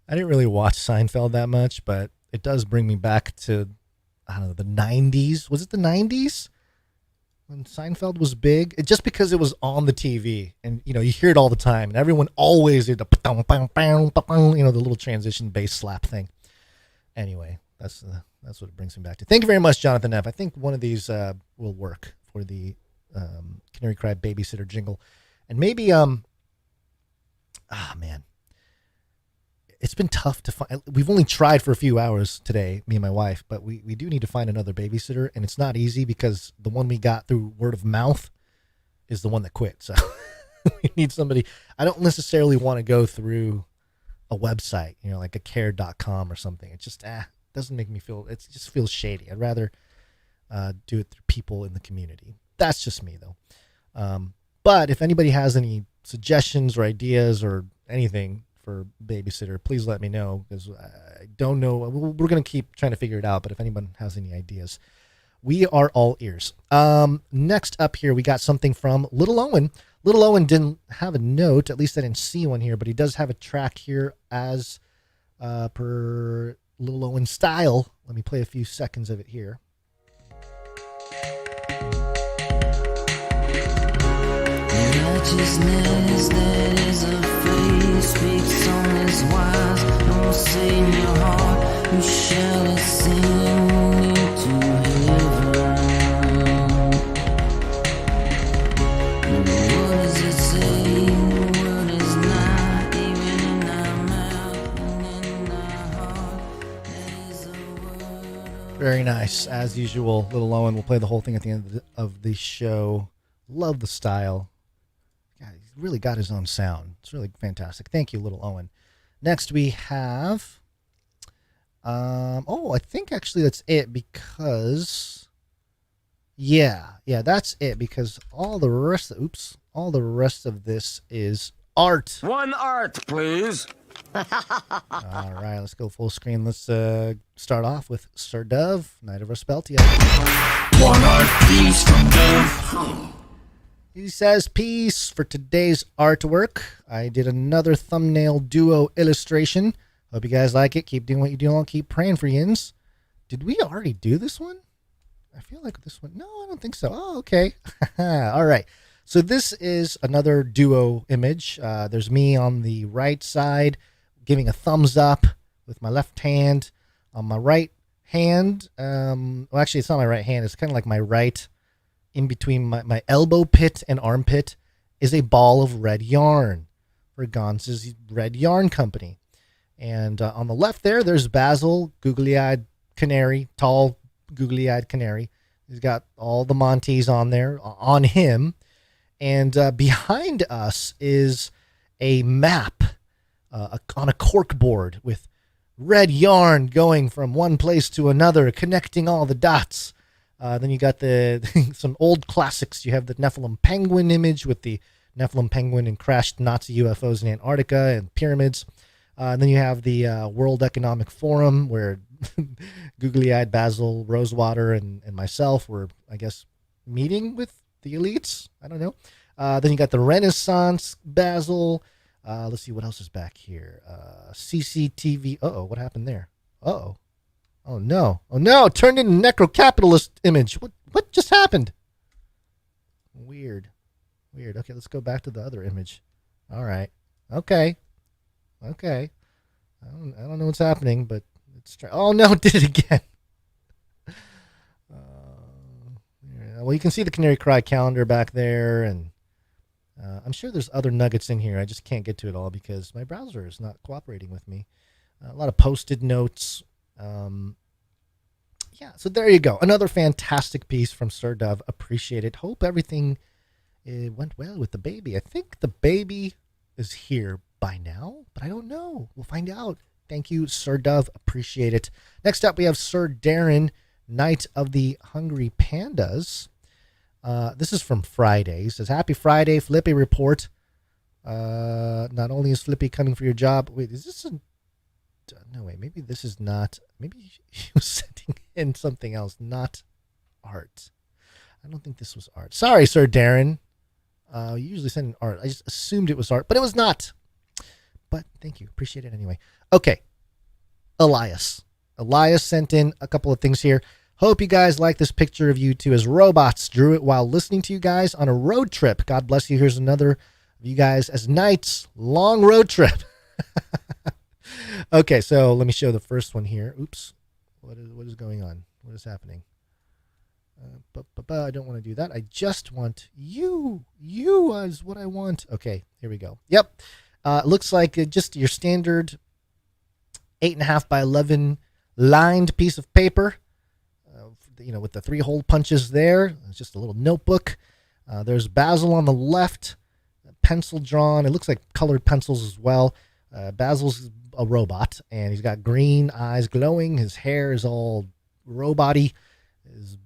Speaker 3: I didn't really watch Seinfeld that much, but it does bring me back to, I don't know, the 90s. Was it the 90s? When Seinfeld was big, just because it was on the TV, and you know you hear it all the time, and everyone always did the you know, the little transition bass slap thing. Anyway, that's what it brings me back to. Thank you very much, Jonathan F. I think one of these will work for the Canary Cry Babysitter jingle, and maybe man, it's been tough to find. We've only tried for a few hours today, me and my wife, but we do need to find another babysitter, and it's not easy because the one we got through word of mouth is the one that quit. So we need somebody. I don't necessarily want to go through a website, like a care.com or something. It just doesn't make me feel, it just feels shady. I'd rather do it through people in the community. That's just me, though. But if anybody has any suggestions or ideas or anything for babysitter, please let me know, because I don't know. We're going to keep trying to figure it out, but if anyone has any ideas, we are all ears. Next up here, we got something from Little Owen. Little Owen didn't have a note, at least I didn't see one here, but he does have a track here as per Little Owen style. Let me play a few seconds of it here.
Speaker 7: Righteousness that is of faith speaks on his wise. Don't say in your heart, you shall ascend me to heaven. What does it say? The word is not even in our mouth and in our heart. That is a word.
Speaker 3: Very nice. As usual, Little Owen will play the whole thing at the end of the show. Love the style. He's really got his own sound. It's really fantastic. Thank you, Little Owen. Next we have, I think actually that's it, because, that's it, because all the rest of this is art.
Speaker 2: One art, please.
Speaker 3: All right, let's go full screen. Let's start off with Sir Dove, Knight of Respeltia.
Speaker 2: One art, please, from Dove.
Speaker 3: He says, peace for today's artwork. I did another thumbnail duo illustration. Hope you guys like it. Keep doing what you do. I'll keep praying for yins. Did we already do this one? I feel like this one. No, I don't think so. Oh, okay. All right. So this is another duo image. There's me on the right side giving a thumbs up with my left hand. On my right hand, well, actually, it's not my right hand. It's kind of like my right, in between my elbow pit and armpit, is a ball of red yarn for Gons's Red Yarn Company. And on the left there's Basil, googly-eyed canary, tall googly-eyed canary. He's got all the Monties on there, on him. And behind us is a map on a cork board with red yarn going from one place to another, connecting all the dots. Then you got some old classics. You have the Nephilim penguin image with the Nephilim penguin and crashed Nazi UFOs in Antarctica and pyramids. Then you have the World Economic Forum, where googly-eyed Basil Rosewater and myself were, I guess, meeting with the elites. I don't know. Then you got the Renaissance Basil. Let's see what else is back here. CCTV. Uh-oh, what happened there? Uh-oh. Oh no! Oh no! It turned into necro-capitalist image. What just happened? Weird. Okay, let's go back to the other image. All right. Okay. I don't know what's happening, but it's. Oh no! It did it again. Well, you can see the Canary Cry calendar back there, and I'm sure there's other nuggets in here. I just can't get to it all because my browser is not cooperating with me. A lot of posted notes. So there you go. Another fantastic piece from Sir Dove. Appreciate it. Hope everything went well with the baby. I think the baby is here by now, but I don't know. We'll find out. Thank you, Sir Dove. Appreciate it. Next up, we have Sir Darren, Knight of the Hungry Pandas. This is from Friday. He says, happy Friday, Flippy report. Not only is Flippy coming for your job. Wait, is this no, wait, maybe this is not, maybe he was sending in something else, not art. I don't think this was art. Sorry, Sir Darren. You usually send in art. I just assumed it was art, but it was not. But thank you. Appreciate it anyway. Okay. Elias sent in a couple of things here. Hope you guys like this picture of you two as robots. Drew it while listening to you guys on a road trip. God bless you. Here's another of you guys as knights. Long road trip. Okay, so let me show the first one here. Oops. What is going on? What is happening? I don't want to do that. I just want you. You is what I want. Okay, here we go. Yep. Looks like just your standard 8.5 by 11 lined piece of paper. With the 3-hole punches there. It's just a little notebook. There's Basil on the left, pencil drawn. It looks like colored pencils as well. Basil's a robot, and he's got green eyes glowing. His hair is all robot-y. His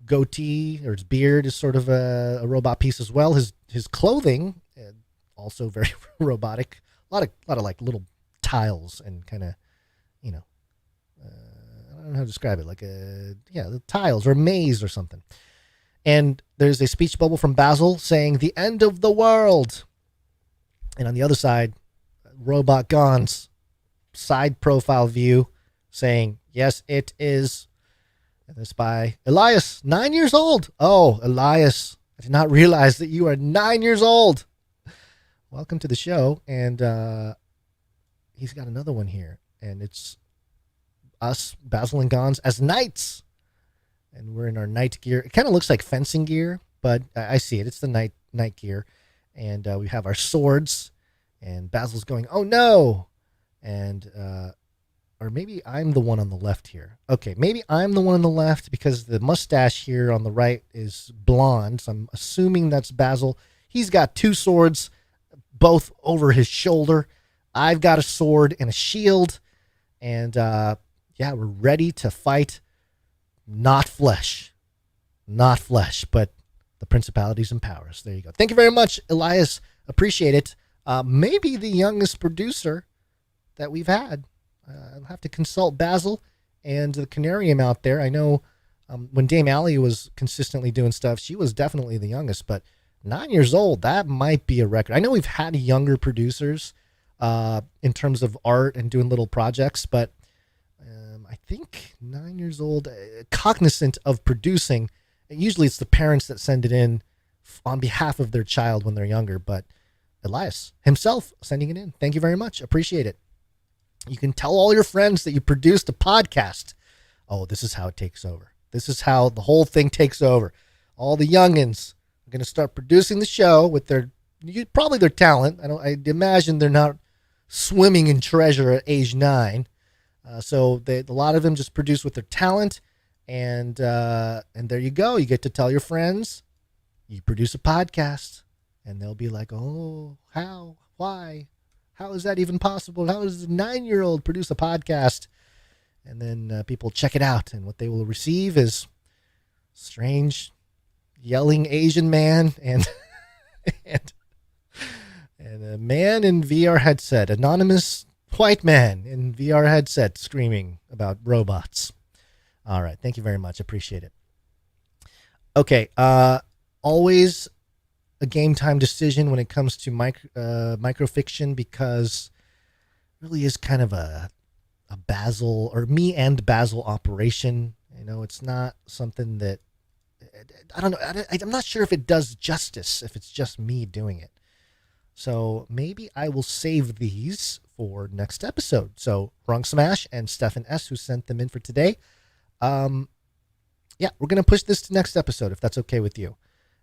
Speaker 3: goatee or his beard is sort of a robot piece as well. His clothing also very robotic. A lot of like little tiles and kind of, I don't know how to describe it, like the tiles or a maze or something. And there's a speech bubble from Basil saying the end of the world. And on the other side, Robot Gon's side profile view saying, yes, it is. And this by Elias, 9 years old. Oh, Elias, I did not realize that you are 9 years old. Welcome to the show. And he's got another one here. And it's us, Basil and Gons, as knights. And we're in our knight gear. It kind of looks like fencing gear, but I see it. It's the knight gear. And we have our swords. And Basil's going, oh no. And or maybe I'm the one on the left here. Okay, maybe I'm the one on the left because the mustache here on the right is blonde. So I'm assuming that's Basil. He's got two swords, both over his shoulder. I've got a sword and a shield. And we're ready to fight. Not flesh, but the principalities and powers. There you go. Thank you very much, Elias. Appreciate it. Maybe the youngest producer that we've had. I'll have to consult Basil and the Canary out there. I know when Dame Allie was consistently doing stuff, she was definitely the youngest, but 9 years old, that might be a record. I know we've had younger producers in terms of art and doing little projects, but I think 9 years old, cognizant of producing. Usually it's the parents that send it in on behalf of their child when they're younger, but Elias himself sending it in. Thank you very much. Appreciate it. You can tell all your friends that you produced a podcast. Oh, this is how it takes over. This is how the whole thing takes over. All the youngins are going to start producing the show with probably their talent. I imagine they're not swimming in treasure at age 9. So a lot of them just produce with their talent, and there you go. You get to tell your friends you produce a podcast, and they'll be like, "Oh, how? Why? How is that even possible? How does a 9-year-old produce a podcast?" And then people check it out, and what they will receive is strange, yelling Asian man and a man in VR headset, anonymous white man in VR headset screaming about robots. All right. Thank you very much. Appreciate it. Okay. Always a game time decision when it comes to microfiction, because it really is kind of a Basil or me and Basil operation. It's not something that I don't know. I'm not sure if it does justice if it's just me doing it. So maybe I will save these for next episode. So Wrong Smash and Stefan S., who sent them in for today. We're going to push this to next episode, if that's okay with you.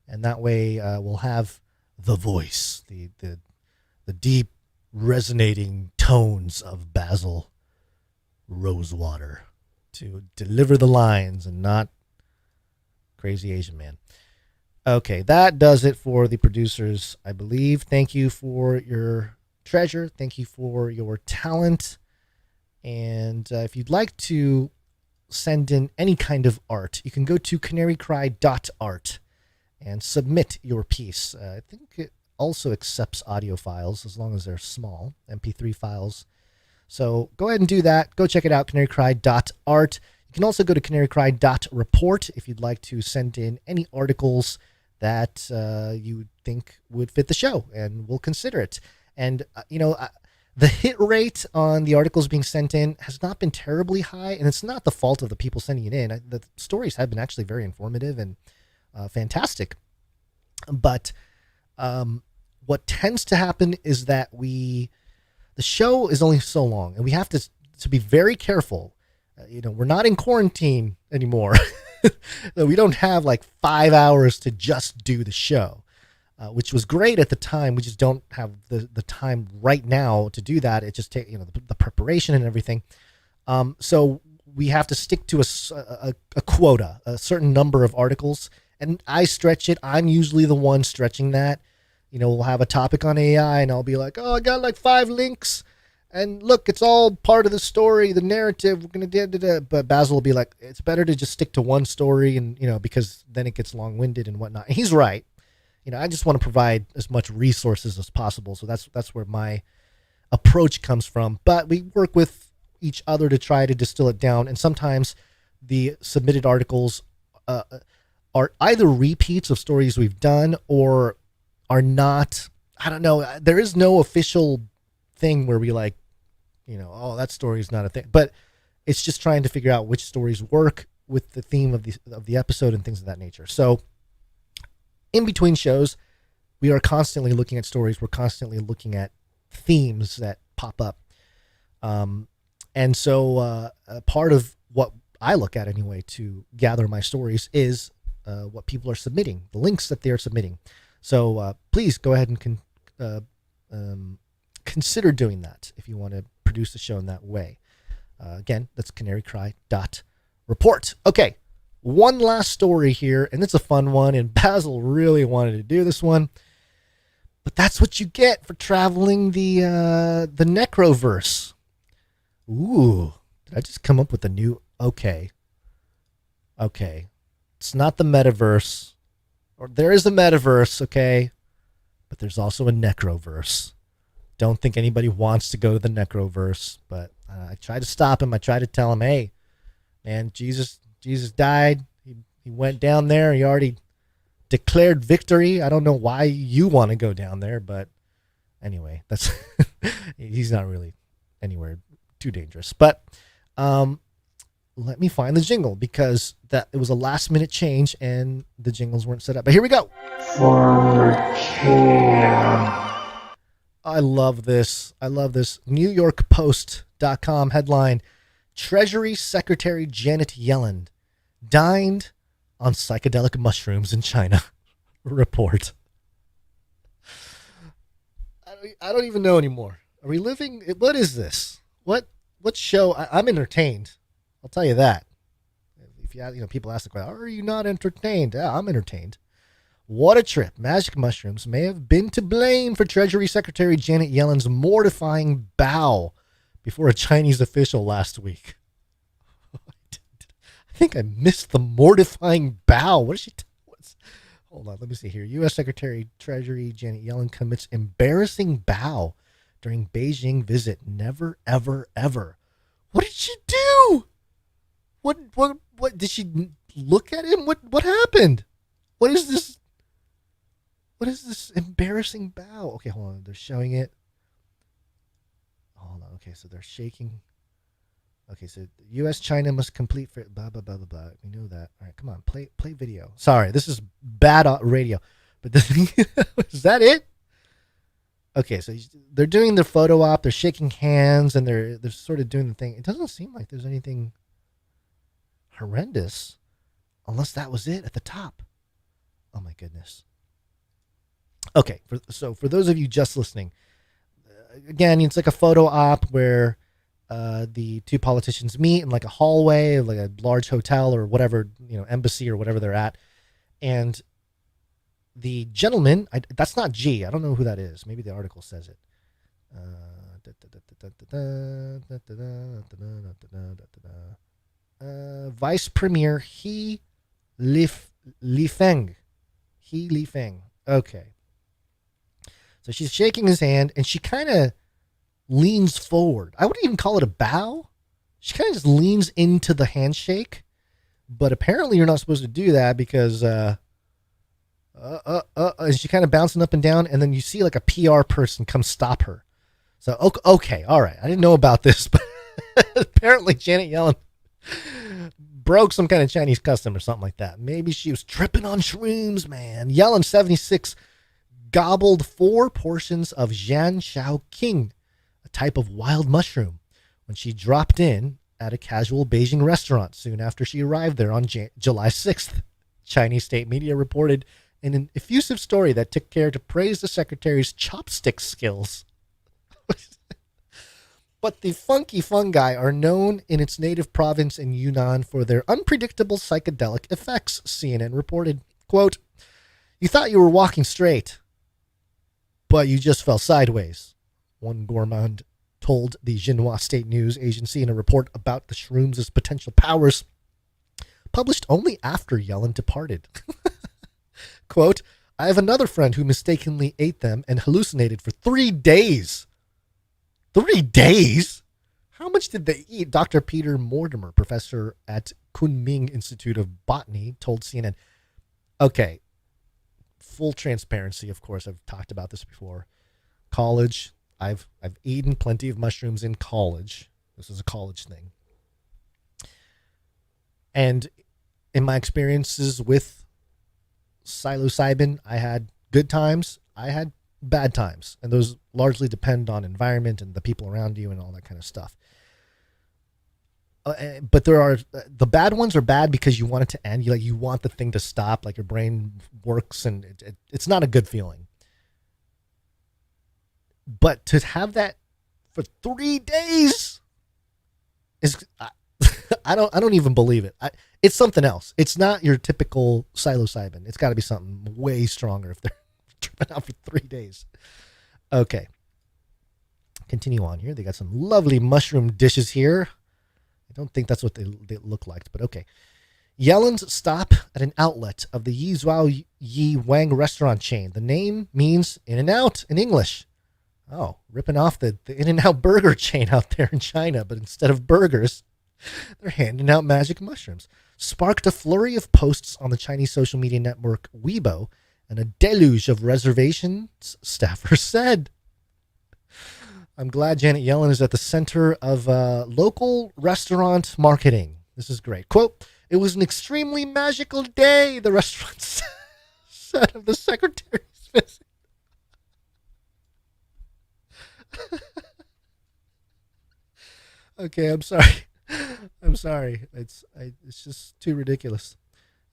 Speaker 3: And that way we'll have the voice, the deep, resonating tones of Basil Rosewater to deliver the lines and not crazy Asian man. Okay, that does it for the producers, I believe. Thank you for your treasure. Thank you for your talent. And if you'd like to send in any kind of art, you can go to canarycry.art and submit your piece. I think it also accepts audio files as long as they're small, MP3 files. So go ahead and do that. Go check it out, canarycry.art. You can also go to canarycry.report if you'd like to send in any articles that you think would fit the show, and we'll consider it. And, the hit rate on the articles being sent in has not been terribly high, and it's not the fault of the people sending it in. The stories have been actually very informative and fantastic. But what tends to happen is that the show is only so long, and we have to be very careful. We're not in quarantine anymore. We don't have like 5 hours to just do the show, which was great at the time. We just don't have the time right now to do that. It just takes, the preparation and everything. So we have to stick to a quota, a certain number of articles, and I stretch it. I'm usually the one stretching that. We'll have a topic on AI, and I'll be like, oh, I got like 5 links. and look, it's all part of the story, the narrative. We're going to do. But Basil will be like, it's better to just stick to one story, and because then it gets long-winded and whatnot. And he's right. I just want to provide as much resources as possible. So that's where my approach comes from. But we work with each other to try to distill it down. And sometimes the submitted articles are either repeats of stories we've done or are not. I don't know. There is no official thing where we oh, that story is not a thing. But it's just trying to figure out which stories work with the theme of the episode and things of that nature. So in between shows, we are constantly looking at stories. We're constantly looking at themes that pop up. And so part of what I look at anyway to gather my stories is what people are submitting, the links that they're submitting. So please go ahead and consider doing that if you want to produce the show in that way. Again, that's canarycry.report. Okay. One last story here, and it's a fun one, and Basil really wanted to do this one. But that's what you get for traveling the Necroverse. Ooh, did I just come up with a new... Okay. It's not the Metaverse. Or there is a Metaverse, okay? But there's also a Necroverse. Don't think anybody wants to go to the Necroverse, but I tried to stop him. I tried to tell him, hey, man, Jesus died. He went down there. He already declared victory. I don't know why you want to go down there, but anyway, that's he's not really anywhere too dangerous. But let me find the jingle because it was a last minute change and the jingles weren't set up. But here we go. I love this. NewYorkPost.com headline: Treasury Secretary Janet Yellen dined on psychedelic mushrooms in China. Report. I don't even know anymore. Are we living? What is this? What show? I'm entertained. I'll tell you that. If people ask the question, are you not entertained? Yeah, I'm entertained. What a trip. Magic mushrooms may have been to blame for Treasury Secretary Janet Yellen's mortifying bow before a Chinese official last week. I think I missed the mortifying bow. What is she? Hold on, let me see here. U.S. Secretary Treasury Janet Yellen commits embarrassing bow during Beijing visit. Never, ever, ever. What did she do? What did she look at him? What happened? What is this? What is this embarrassing bow? Okay, hold on. They're showing it. Hold on. Okay, so they're shaking. Okay, so U.S. China must complete for blah blah blah blah blah. We know that. All right, come on, play video. Sorry, this is bad radio, but the thing is that it? Okay, so they're doing the photo op. They're shaking hands and they're sort of doing the thing. It doesn't seem like there's anything horrendous, unless that was it at the top. Oh my goodness. Okay, for those of you just listening, again, it's like a photo op where the two politicians meet in like a hallway, like a large hotel or whatever, embassy or whatever they're at. And the gentleman, that's not G. I don't know who that is. Maybe the article says it. Vice Premier He Lifeng. Okay. So she's shaking his hand and she kind of leans forward. I wouldn't even call it a bow. She kind of just leans into the handshake. But apparently you're not supposed to do that because and she kind of bouncing up and down, and then you see like a PR person come stop her. So okay, all right. I didn't know about this, but apparently Janet Yellen broke some kind of Chinese custom or something like that. Maybe she was tripping on shrooms, man. Yellen, 76, gobbled 4 portions of Zhan Shao King, a type of wild mushroom, when she dropped in at a casual Beijing restaurant soon after she arrived there on July 6th. Chinese state media reported in an effusive story that took care to praise the secretary's chopstick skills. But the funky fungi are known in its native province in Yunnan for their unpredictable psychedelic effects, CNN reported. Quote, "You thought you were walking straight, but you just fell sideways," one gourmand told the Xinhua State News Agency in a report about the shrooms' potential powers, published only after Yellen departed. Quote, I have another friend who mistakenly ate them and hallucinated for 3 days. 3 days? How much did they eat? Dr. Peter Mortimer, professor at Kunming Institute of Botany, told CNN. Okay, full transparency, of course, I've talked about this before. College, I've eaten plenty of mushrooms in college. This is a college thing. And in my experiences with psilocybin, I had good times, I had bad times, and those largely depend on environment and the people around you and all that kind of stuff. But there are the bad ones are bad because you want it to end. You want the thing to stop, like your brain works, and it's not a good feeling. But to have that for 3 days is I don't even believe it. It's something else. It's not your typical psilocybin. It's got to be something way stronger if they're tripping out for 3 days. Okay. Continue on here. They got some lovely mushroom dishes here. I don't think that's what they look like, but okay. Yellen's stop at an outlet of the Yizhuao Yi Wang restaurant chain. The name means in and out in English. Oh, ripping off the In-N-Out burger chain out there in China, but instead of burgers, they're handing out magic mushrooms. Sparked a flurry of posts on the Chinese social media network Weibo, and a deluge of reservations, staffers said. I'm glad Janet Yellen is at the center of local restaurant marketing. This is great. Quote, it was an extremely magical day, the restaurant said of the secretary's visit. Okay, I'm sorry. It's just too ridiculous.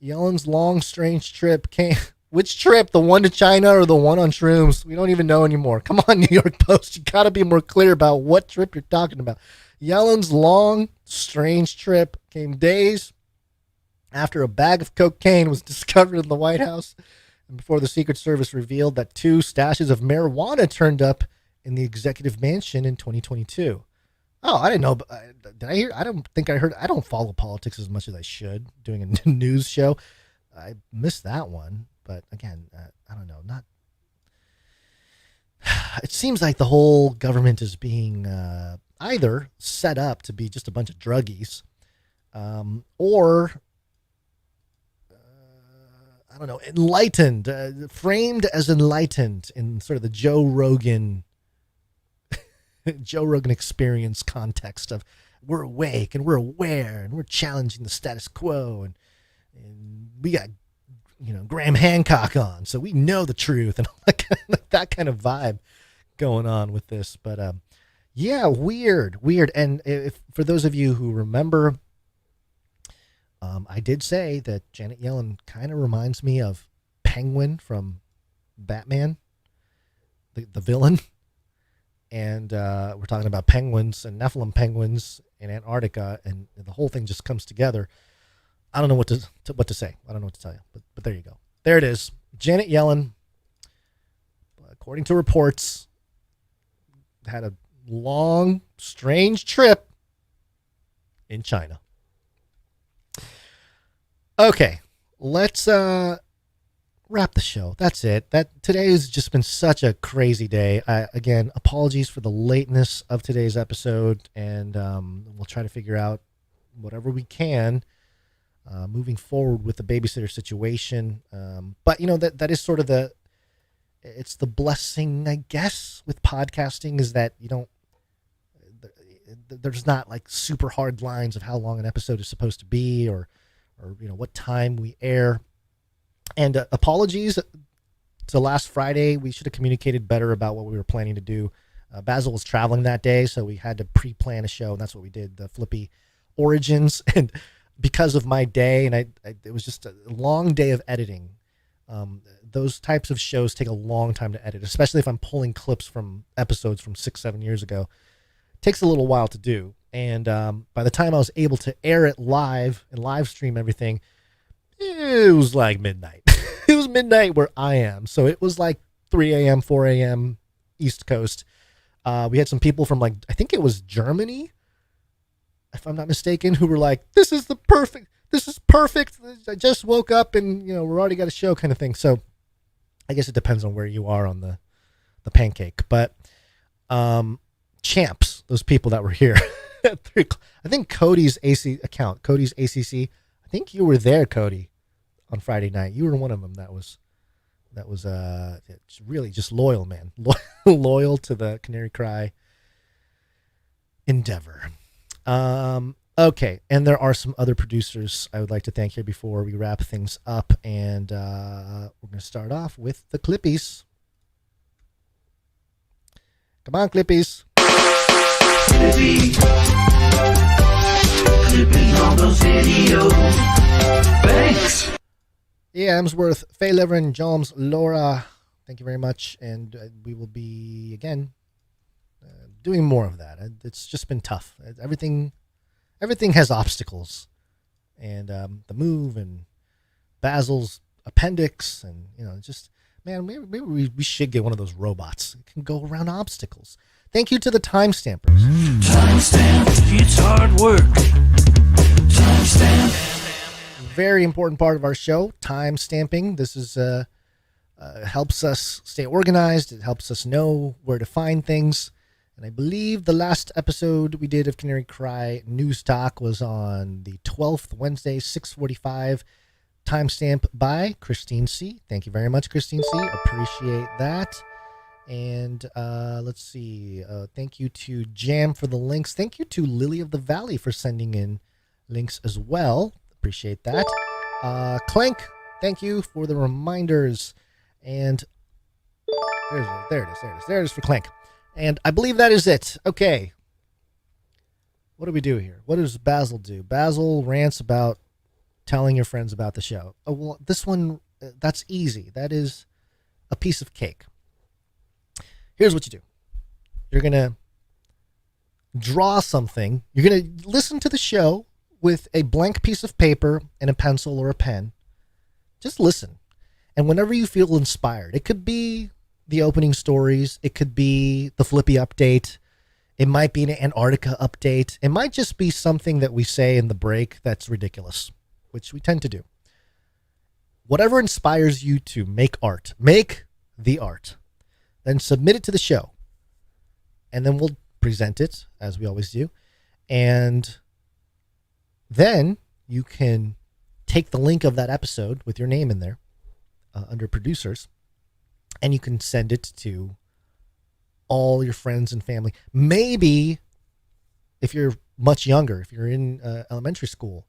Speaker 3: Yellen's long, strange trip came... Which trip? The one to China or the one on shrooms? We don't even know anymore. Come on, New York Post. You got to be more clear about what trip you're talking about. Yellen's long, strange trip came days after a bag of cocaine was discovered in the White House and before the Secret Service revealed that 2 stashes of marijuana turned up in the executive mansion in 2022. Oh, I didn't know. Did I hear? I don't think I heard. I don't follow politics as much as I should, doing a news show. I missed that one. But again, I don't know. It seems like the whole government is being either set up to be just a bunch of druggies, or I don't know, enlightened, framed as enlightened in sort of the Joe Rogan experience context of we're awake and we're aware and we're challenging the status quo and we got Graham Hancock on, so we know the truth and all that kind of vibe going on with this. But yeah, weird. And if for those of you who remember, I did say that Janet Yellen kind of reminds me of Penguin from Batman, the villain. And we're talking about penguins and Nephilim penguins in Antarctica, and the whole thing just comes together. I don't know what to say. I don't know what to tell you, but there you go. There it is. Janet Yellen, according to reports, had a long, strange trip in China. Okay, let's wrap the show. That's it. Today has just been such a crazy day. Again, apologies for the lateness of today's episode, and we'll try to figure out whatever we can moving forward with the babysitter situation. But that is sort of it's the blessing, I guess, with podcasting, is that there's not like super hard lines of how long an episode is supposed to be or what time we air. And apologies to last Friday. We should have communicated better about what we were planning to do. Basil was traveling that day, so we had to pre-plan a show, and that's what we did, the Flippy Origins. And because of my day, and it was just a long day of editing. Those types of shows take a long time to edit, especially if I'm pulling clips from episodes from 6-7 years ago. It takes a little while to do. And by the time I was able to air it live and live stream everything, it was like midnight. It was midnight where I am. So it was like 3 a.m., 4 a.m. East Coast. We had some people from I think it was Germany, if I'm not mistaken, who were like, this is perfect. I just woke up and, we're already got a show kind of thing. So I guess it depends on where you are on the pancake. But champs, those people that were here at 3 o'clock. I think Cody's Cody's ACC. I think you were there, Cody, on Friday night. You were one of them that was really just loyal, man. Loyal to the Canary Cry endeavor. Okay, and there are some other producers I would like to thank here before we wrap things up, and we're going to start off with the Clippies. Come on, Clippies.
Speaker 2: Clippy on those videos. Thanks.
Speaker 3: Yeah, Emsworth, Faye Leverin, Joms, Laura, thank you very much, and we will be, again, doing more of that. It's just been tough. Everything has obstacles, and the move and Basil's appendix, and just maybe we should get one of those robots. It can go around obstacles. Thank you to the timestampers.
Speaker 2: Timestamp, it's hard work. Timestamp.
Speaker 3: Very important part of our show, timestamping. This is helps us stay organized. It helps us know where to find things. And I believe the last episode we did of Canary Cry News Talk was on the 12th, Wednesday, 6:45, timestamp by Christine C. Thank you very much, Christine C. Appreciate that. And let's see. Thank you to Jam for the links. Thank you to Lily of the Valley for sending in links as well. Appreciate that. Clank, thank you for the reminders. And there it is for Clank. And I believe that is it. Okay. What do we do here? What does Basil do? Basil rants about telling your friends about the show. Oh, well, this one, that's easy. That is a piece of cake. Here's what you do. You're going to draw something. You're going to listen to the show with a blank piece of paper and a pencil or a pen. Just listen. And whenever you feel inspired, it could be the opening stories. It could be the Flippy update. It might be an Antarctica update. It might just be something that we say in the break that's ridiculous, which we tend to do. Whatever inspires you to make art, make the art. Then submit it to the show. And then we'll present it, as we always do. And then you can take the link of that episode with your name in there under producers, and you can send it to all your friends and family. Maybe if you're much younger, if you're in elementary school,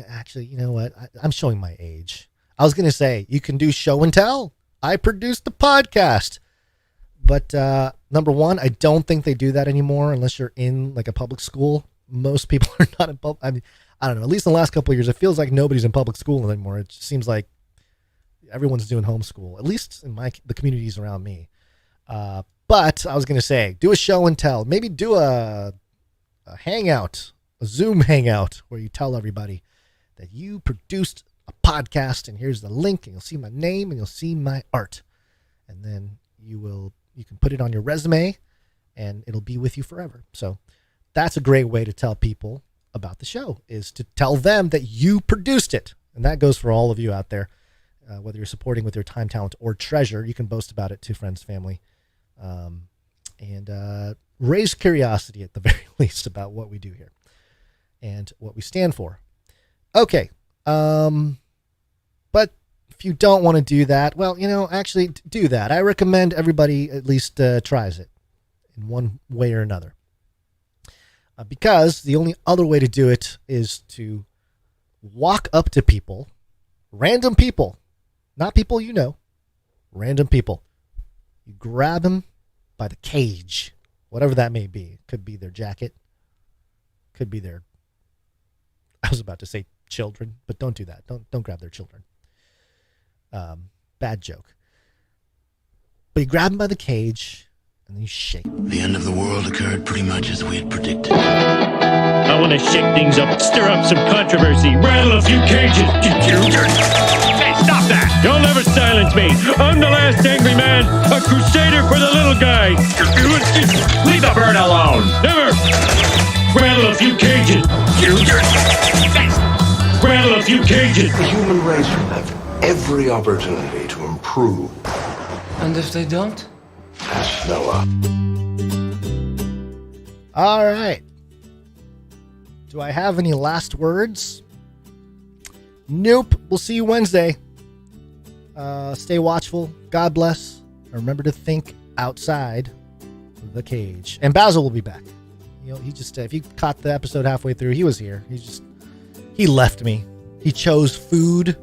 Speaker 3: actually, you know what? I'm showing my age. I was going to say you can do show and tell. I produced the podcast. But number one, I don't think they do that anymore unless you're in like a public school. Most people are not in public. I mean, I don't know. At least in the last couple of years, it feels like nobody's in public school anymore. It just seems like everyone's doing homeschool, at least in the communities around me. But I was going to say, do a show and tell. Maybe do a hangout, a Zoom hangout, where you tell everybody that you produced a podcast, and here's the link, and you'll see my name, and you'll see my art. And then you can put it on your resume, and it'll be with you forever. So that's a great way to tell people about the show, is to tell them that you produced it. And that goes for all of you out there, whether you're supporting with your time, talent, or treasure. You can boast about it to friends, family, and raise curiosity at the very least about what we do here and what we stand for. Okay. But if you don't want to do that, well, actually do that. I recommend everybody at least tries it in one way or another. Because the only other way to do it is to walk up to people, random people, not people you know, random people. You grab them by the cage, whatever that may be. It could be their jacket, could be their, I was about to say children, but don't do that. Don't grab their children. Bad joke. But you grab them by the cage, and then you shake.
Speaker 2: The end of the world occurred pretty much as we had predicted.
Speaker 8: I want to shake things up, stir up some controversy, rattle a few cages. Hey, stop that! You'll never silence me. I'm the last angry man, a crusader for the little guy. Leave the bird alone. Never. Rattle a few cages. Rattle a few cages.
Speaker 9: The human race will have every opportunity to improve.
Speaker 12: And if they don't?
Speaker 9: Ask Noah.
Speaker 3: All right. Do I have any last words? Nope. We'll see you Wednesday. Stay watchful. God bless. And remember to think outside the cage. And Basil will be back. You know, he just, if you caught the episode halfway through, he was here. He left me. He chose food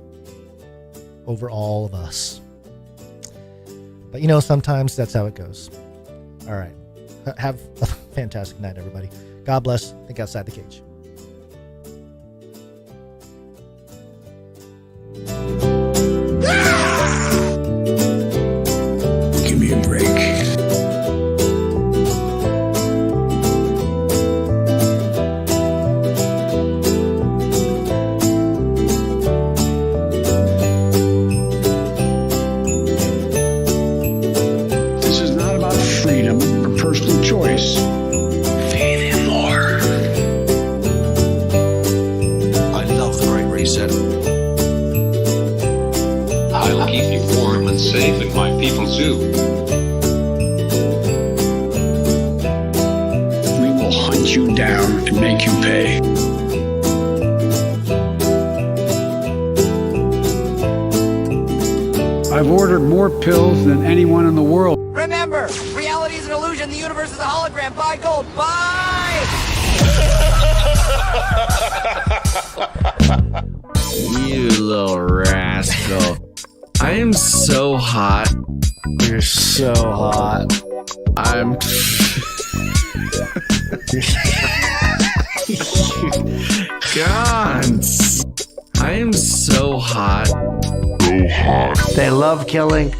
Speaker 3: over all of us. But you know, sometimes that's how it goes. All right. Have a fantastic night, everybody. God bless. Think outside the cage.
Speaker 2: Give me a break.
Speaker 13: This is not about freedom or personal choice.
Speaker 2: Faith in more.
Speaker 9: I love the Great Reset.
Speaker 24: I'll keep you warm and safe in my people zoo.
Speaker 13: We will hunt you down and make you pay. I've ordered more pills than anyone in the world.
Speaker 10: Remember, reality is an illusion. The universe is a hologram. Buy gold. Buy!
Speaker 1: You little rascal. I am so hot.
Speaker 3: You're so hot.
Speaker 1: I'm... Gons. I am so hot.
Speaker 21: So hot.
Speaker 20: They love killing.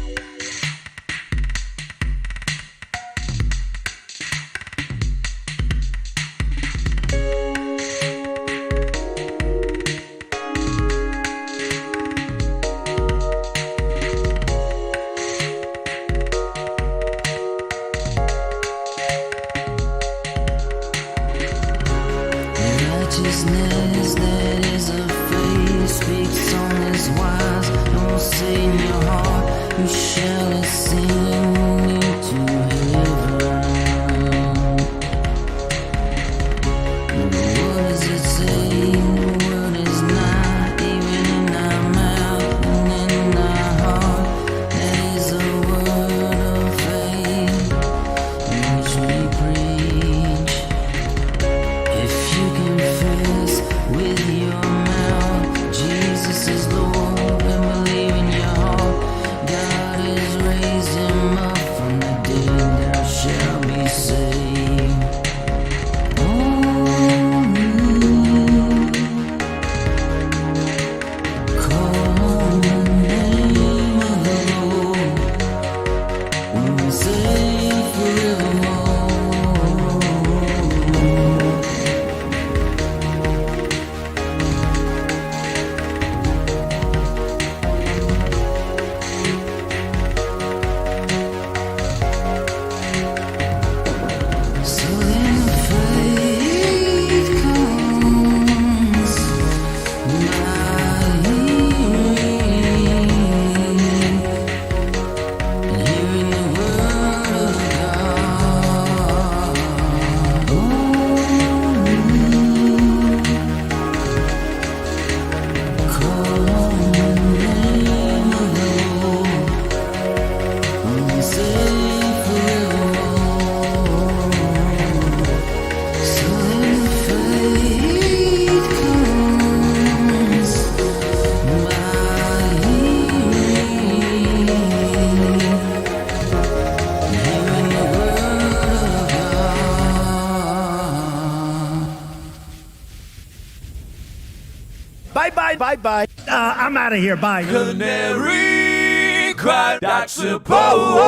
Speaker 7: Righteousness that is of faith speaks on his wise. Don't say in your heart, you shall ascend into heaven. What does it say? The word is not even in our mouth and in our heart. That is a word of faith which we preach. If you confess with your mouth Jesus is Lord and believe in your heart God has raised him up from the dead, thou shalt be saved. Call on the name of the Lord and be saved forevermore. So then faith comes by hearing, and hearing the word of God. Call on the name of the Lord and be saved forevermore. So then faith comes by hearing, hearing the word of God.
Speaker 10: Bye, bye, bye, bye. I'm out of here. Bye.
Speaker 2: Canary cried, I suppose.